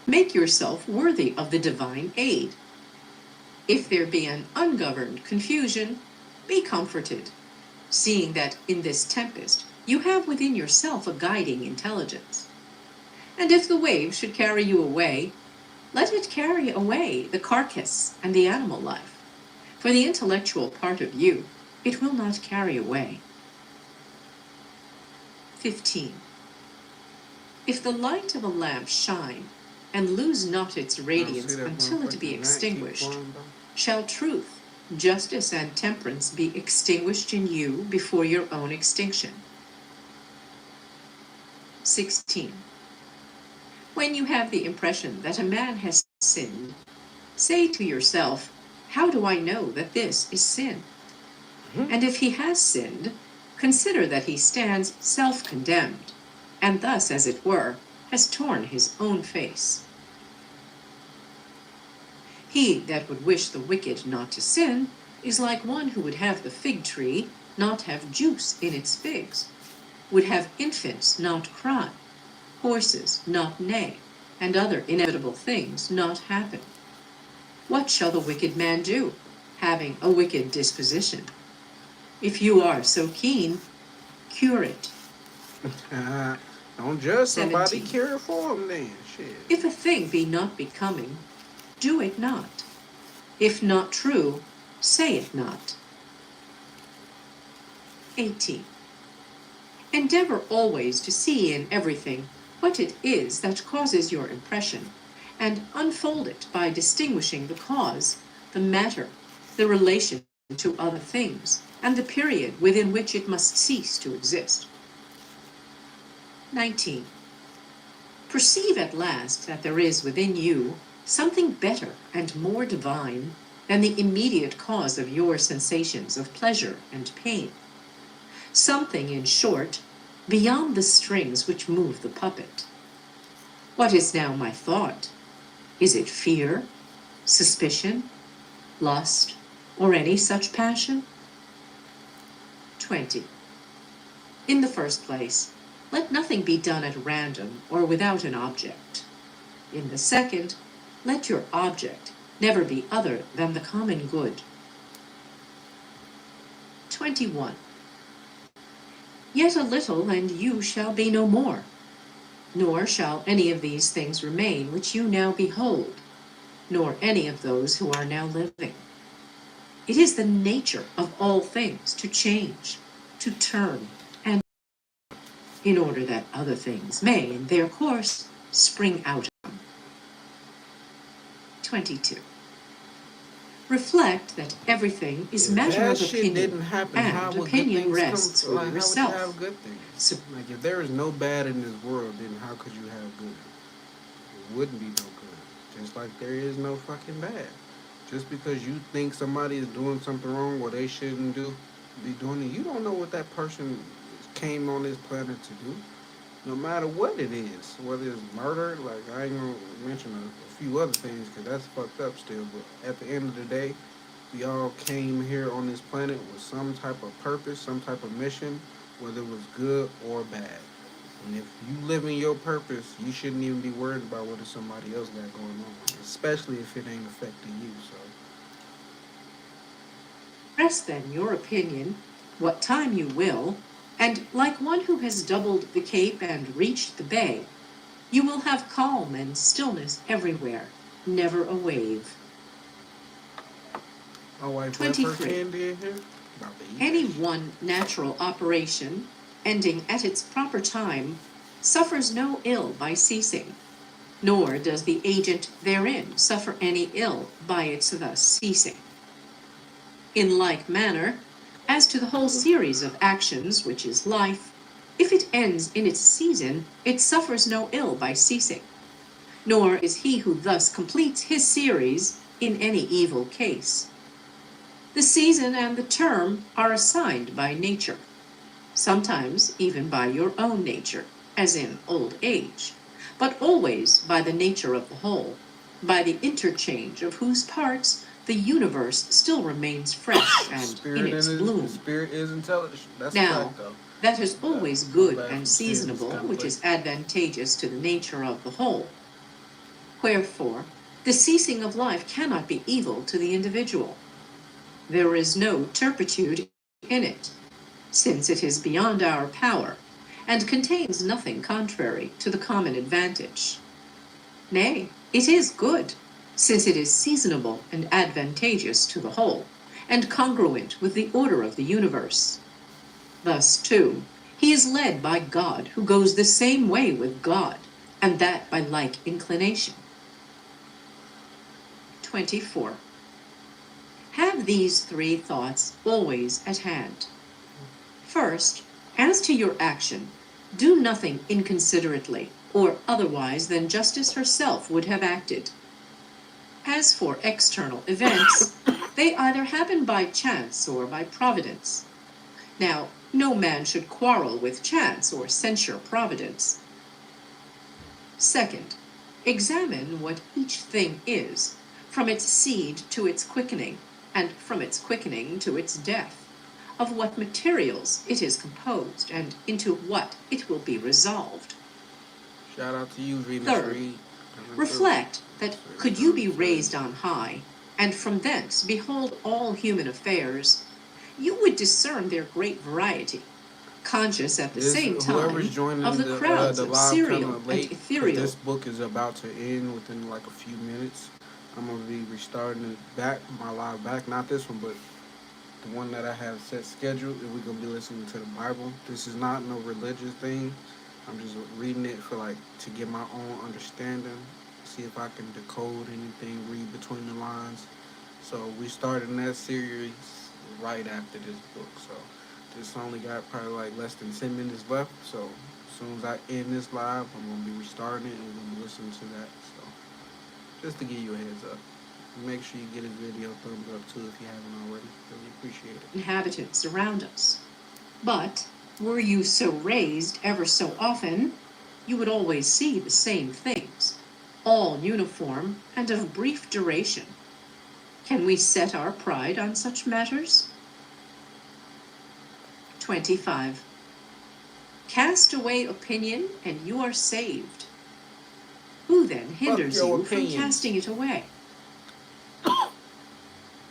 make yourself worthy of the divine aid. If there be an ungoverned confusion, be comforted, seeing that in this tempest you have within yourself a guiding intelligence. And if the wave should carry you away, let it carry away the carcass and the animal life. For the intellectual part of you, it will not carry away. 15. If the light of a lamp shine, and lose not its radiance until it be extinguished, shall truth, justice, and temperance be extinguished in you before your own extinction? 16. When you have the impression that a man has sinned, say to yourself, how do I know that this is sin? And if he has sinned, consider that he stands self-condemned, and thus, as it were, has torn his own face. He that would wish the wicked not to sin is like one who would have the fig tree not have juice in its figs, would have infants not cry, horses not neigh, and other inevitable things not happen. What shall the wicked man do, having a wicked disposition? If you are so keen, cure it. Don't judge somebody, 17. cure it for them then. Shit. If a thing be not becoming, do it not. If not true, say it not. 18. Endeavor always to see in everything what it is that causes your impression, and unfold it by distinguishing the cause, the matter, the relation to other things, and the period within which it must cease to exist. 19. Perceive at last that there is within you something better and more divine than the immediate cause of your sensations of pleasure and pain. Something, in short, beyond the strings which move the puppet. What is now my thought? Is it fear, suspicion, lust, or any such passion? 20. In the first place, let nothing be done at random or without an object. In the second, let your object never be other than the common good. 21. Yet a little, and you shall be no more, nor shall any of these things remain which you now behold, nor any of those who are now living. It is the nature of all things to change, to turn, and in order that other things may, in their course, spring out of them. 22. Reflect that everything is matter of opinion, Didn't happen, and opinion rests with yourself. How would you have good things? Like if there is no bad in this world, then how could you have good? It wouldn't be no good. Just like there is no fucking bad. Just because you think somebody is doing something wrong or they shouldn't be doing it, you don't know what that person came on this planet to do. No matter what it is, whether it's murder, like I ain't gonna mention a few other things because that's fucked up still, but at the end of the day, we all came here on this planet with some type of purpose, some type of mission, whether it was good or bad. And if you live in your purpose, you shouldn't even be worried about what somebody else got going on, especially if it ain't affecting you. So Express then your opinion, what time you will, and like one who has doubled the cape and reached the bay, you will have calm and stillness everywhere, never a wave. my wife left her 23. candy in here. About to eat Any that shit. one natural operation, ending at its proper time, suffers no ill by ceasing, nor does the agent therein suffer any ill by its thus ceasing. In like manner, as to the whole series of actions which is life, if it ends in its season, it suffers no ill by ceasing, nor is he who thus completes his series in any evil case. The season and the term are assigned by nature, sometimes even by your own nature, as in old age, but always by the nature of the whole, by the interchange of whose parts the universe still remains fresh and in its bloom. Spirit is intelligent. That's a Now, fact, though. that is always Yeah, good back from and seeing this seasonable, kind of which place. is advantageous to the nature of the whole. Wherefore, the ceasing of life cannot be evil to the individual. There is no turpitude in it, since it is beyond our power, and contains nothing contrary to the common advantage. Nay, it is good, since it is seasonable and advantageous to the whole, and congruent with the order of the universe. Thus, too, he is led by God, who goes the same way with God, and that by like inclination. 24. Have these three thoughts always at hand. First, as to your action, do nothing inconsiderately, or otherwise than justice herself would have acted. As for external events, they either happen by chance or by providence. Now, no man should quarrel with chance or censure providence. Second, examine what each thing is, from its seed to its quickening, and from its quickening to its death, of what materials it is composed, and into what it will be resolved. Shout out to you, Venus Third, Reed. reflect that could you be raised on high, and from thence behold all human affairs, you would discern their great variety, conscious at the same Whoever's time joining of the crowds the of live serial kind of and late, 'cause ethereal. this book is about to end within like a few minutes. I'm gonna be restarting it back, my live back, not this one, but the one that I have set scheduled. And we're gonna be listening to the Bible. This is not no religious thing. I'm just reading it for like to get my own understanding, see if I can decode anything, read between the lines. So we started that series right after this book. So this only got probably like less than 10 minutes left. So as soon as I end this live, I'm gonna be restarting it and we're gonna be listening to that. So just to give you a heads up. Make sure you get his video thumbs up too if you haven't already. Really appreciate it. Inhabitants around us. But were you so raised ever so often, you would always see the same things, all uniform and of brief duration. Can we set our pride on such matters? 25. Cast away opinion and you are saved. Who then hinders you from casting it away?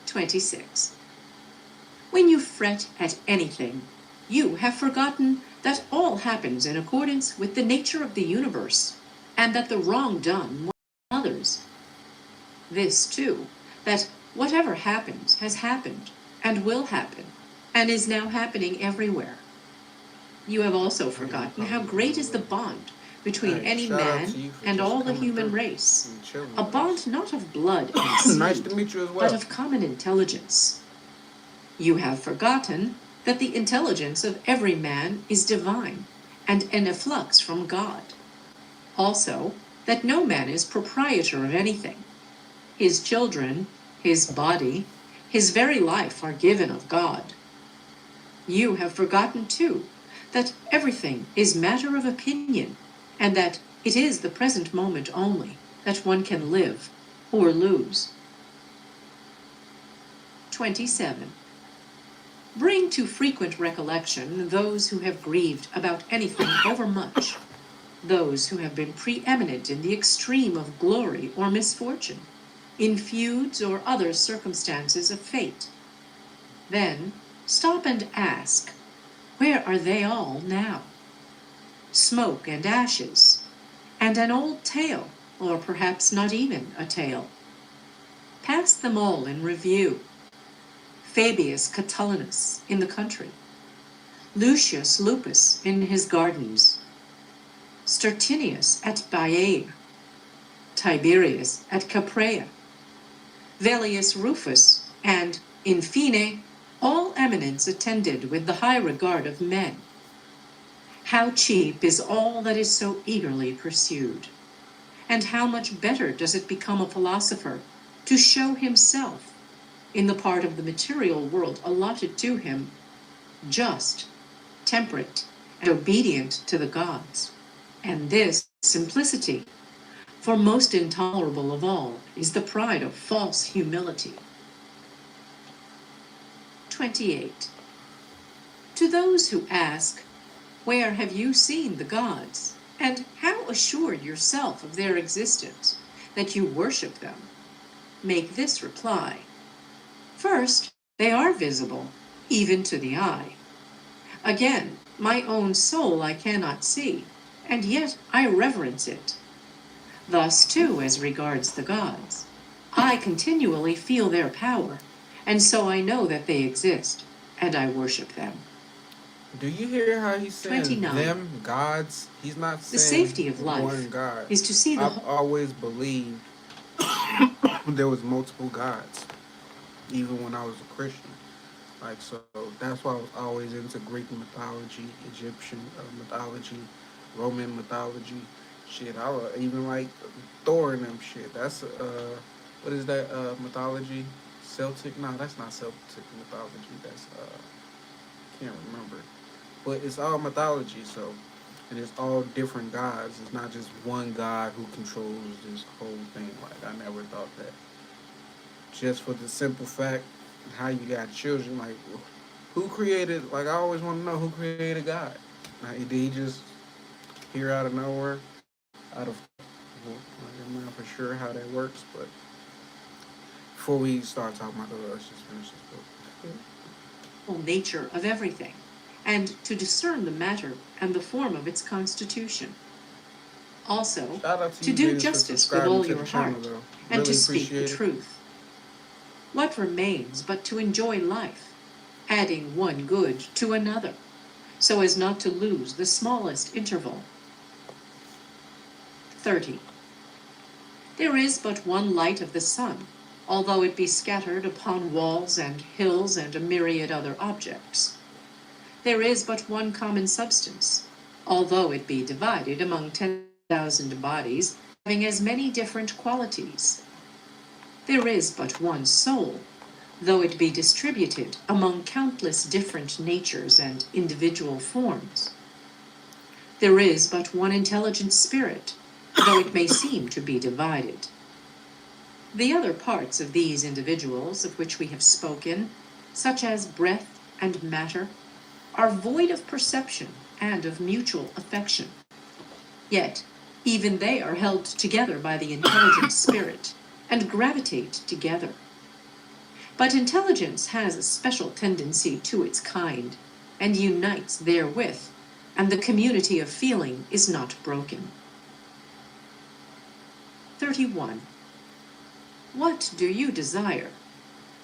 26. When you fret at anything, you have forgotten that all happens in accordance with the nature of the universe, and that the wrong done will others. This, too, that whatever happens has happened, and will happen, and is now happening everywhere. You have also forgotten how great is the bond between any man and all the human race, a bond not of blood and seed, Nice to meet you as well. but of common intelligence. You have forgotten that the intelligence of every man is divine and an efflux from God. Also, that no man is proprietor of anything. His children, his body, his very life are given of God. You have forgotten, too, that everything is matter of opinion, and that it is the present moment only that one can live or lose. 27. Bring to frequent recollection those who have grieved about anything overmuch, those who have been preeminent in the extreme of glory or misfortune, in feuds or other circumstances of fate. Then stop and ask, where are they all now? Smoke and ashes, and an old tale, or perhaps not even a tale. Pass them all in review. Fabius Catullus in the country, Lucius Lupus in his gardens, Stertinius at Baiae, Tiberius at Capreae, Velius Rufus, and, in fine, all eminence attended with the high regard of men. How cheap is all that is so eagerly pursued, and how much better does it become a philosopher to show himself, in the part of the material world allotted to him, just, temperate, and obedient to the gods. And this simplicity, for most intolerable of all, is the pride of false humility. 28. To those who ask, where have you seen the gods, and how assured yourself of their existence, that you worship them, make this reply. First, they are visible, even to the eye. Again, my own soul I cannot see, and yet I reverence it. Thus, too, as regards the gods, I continually feel their power, and so I know that they exist, and I worship them. Do you hear how he's saying 29. them gods? He's not saying The safety of life one God. is to see the I've always believed there was multiple gods, even when I was a Christian. Like, so that's why I was always into Greek mythology, Egyptian mythology, Roman mythology. Shit, I would even like Thor and them shit. That's what is that mythology? Celtic? No, that's not Celtic mythology. That's can't remember. But it's all mythology, so, and it's all different gods. It's not just one god who controls this whole thing. Like, I never thought that. Just for the simple fact how you got children, like, who created, like, I always want to know who created God. Like, did he just appear out of nowhere? Out of, well, I'm not for sure how that works, but before we start talking about the, let's just finish this book. nature of everything, and to discern the matter and the form of its constitution. Also, Shout out to you, do Dennis, for justice with subscribing all to your the channel, heart, though. and to Really speak the appreciate it. truth. What remains but to enjoy life, adding one good to another, so as not to lose the smallest interval? 30. There is but one light of the sun, although it be scattered upon walls and hills and a myriad other objects. There is but one common substance, although it be divided among 10,000 bodies, having as many different qualities. There is but one soul, though it be distributed among countless different natures and individual forms. There is but one intelligent spirit, though it may seem to be divided. The other parts of these individuals of which we have spoken, such as breath and matter, are void of perception and of mutual affection. Yet, even they are held together by the intelligent spirit, and gravitate together. But intelligence has a special tendency to its kind, and unites therewith, and the community of feeling is not broken. 31. What do you desire?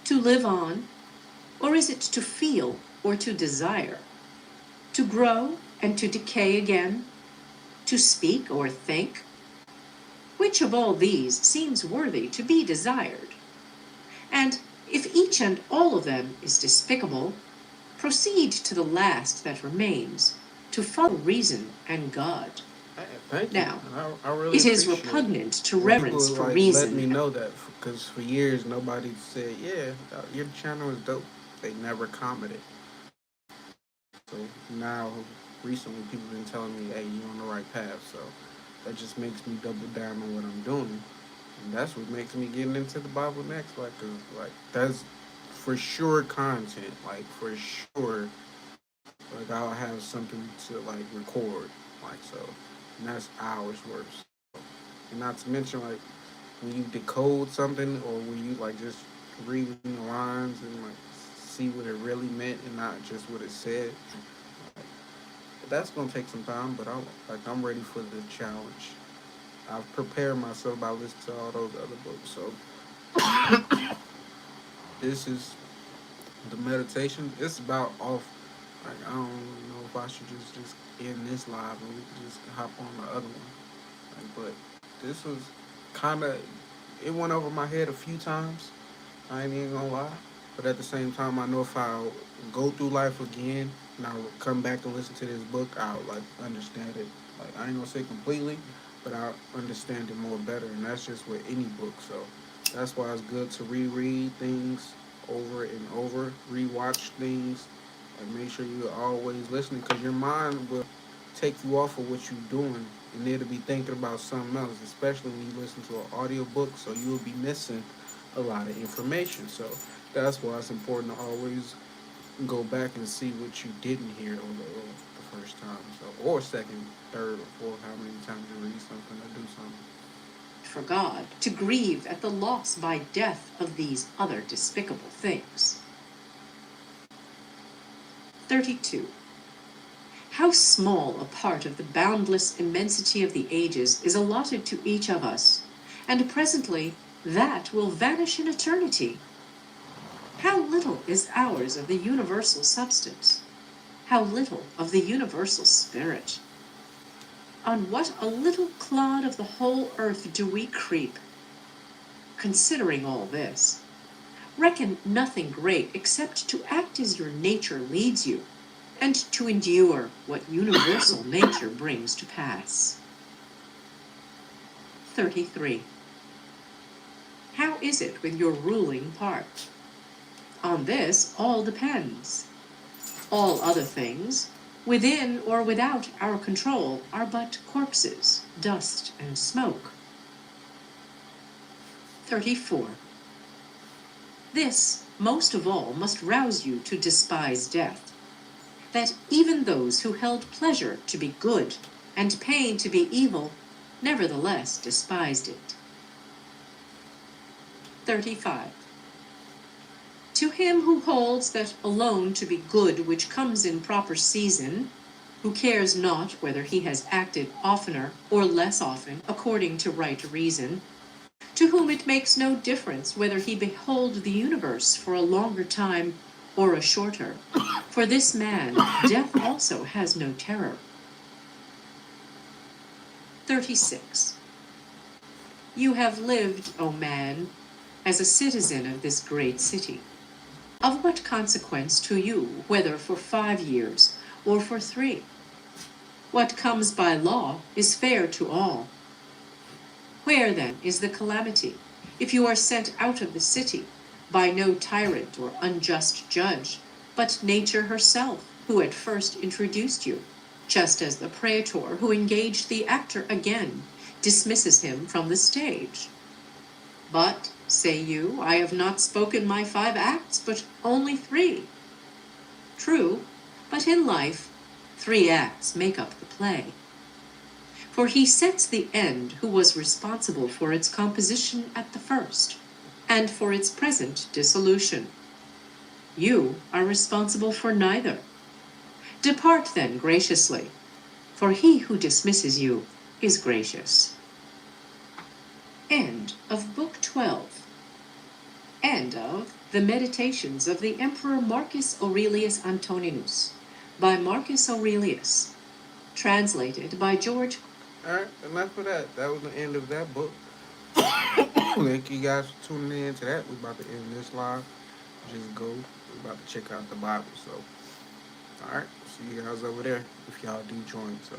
To live on? Or is it to feel or to desire? To grow and to decay again? To speak or think? Which of all these seems worthy to be desired? And if each and all of them is despicable, proceed to the last that remains, to follow reason and God. Thank you. Now, I really it is appreciate repugnant to when reverence people, for like, reason. let me know that, because for years nobody said, yeah, your channel is dope. They never commented. So now, recently, people have been telling me, hey, you're on the right path. So that just makes me double down on what I'm doing. And that's what makes me getting into the Bible next. Like, 'cause, like, that's for sure content, like for sure, like I'll have something to like record, like so, and that's hours worth. So, and not to mention like when you decode something or when you like just reading the lines and like see what it really meant and not just what it said. Like, that's gonna take some time, but I'm ready for the challenge. I've prepared myself by listening to all those other books. So this is the meditation. It's about off. Like I don't know if I should just end this live and we can just hop on the other one. Like, but this was kind of it went over my head a few times. I ain't even gonna lie. But at the same time, I know if I go through life again and I come back and listen to this book, I'll like understand it. Like I ain't gonna say completely, but I'll understand it more better. And that's just with any book. So that's why it's good to reread things over and over, rewatch things, and make sure you're always listening because your mind will take you off of what you're doing and it'll be thinking about something else, especially when you listen to an audio book. So you'll be missing a lot of information. So that's why it's important to always go back and see what you didn't hear on the first time. So or second, third, or fourth, how many times you read something or do something. For God to grieve at the loss by death of these other despicable things. 32. How small a part of the boundless immensity of the ages is allotted to each of us, and presently that will vanish in eternity. How little is ours of the universal substance, how little of the universal spirit. On what a little clod of the whole earth do we creep. Considering all this, reckon nothing great except to act as your nature leads you, and to endure what universal nature brings to pass. 33. How is it with your ruling part? On this all depends. All other things, within or without our control, are but corpses, dust, and smoke. 34. This, most of all, must rouse you to despise death, that even those who held pleasure to be good and pain to be evil, nevertheless despised it. 35. To him who holds that alone to be good which comes in proper season, who cares not whether he has acted oftener or less often according to right reason, to whom it makes no difference whether he behold the universe for a longer time or a shorter, for this man death also has no terror. 36. You have lived, O man, as a citizen of this great city. Of what consequence to you, whether for 5 years or for 3? What comes by law is fair to all. Where then is the calamity, if you are sent out of the city by no tyrant or unjust judge, but nature herself, who at first introduced you, just as the praetor who engaged the actor again dismisses him from the stage? But, say you, I have not spoken my 5 acts, but only 3. True, but in life 3 acts make up the play. For he sets the end who was responsible for its composition at the first, and for its present dissolution. You are responsible for neither. Depart then graciously, for he who dismisses you is gracious. End of Book 12. End of The Meditations of the Emperor Marcus Aurelius Antoninus by Marcus Aurelius. Translated by George. Alright, enough of that. That was the end of that book. Thank you guys for tuning in to that. We're about to end this live. Just go. We're about to check out the Bible. So, alright, see you guys over there if y'all do join. So.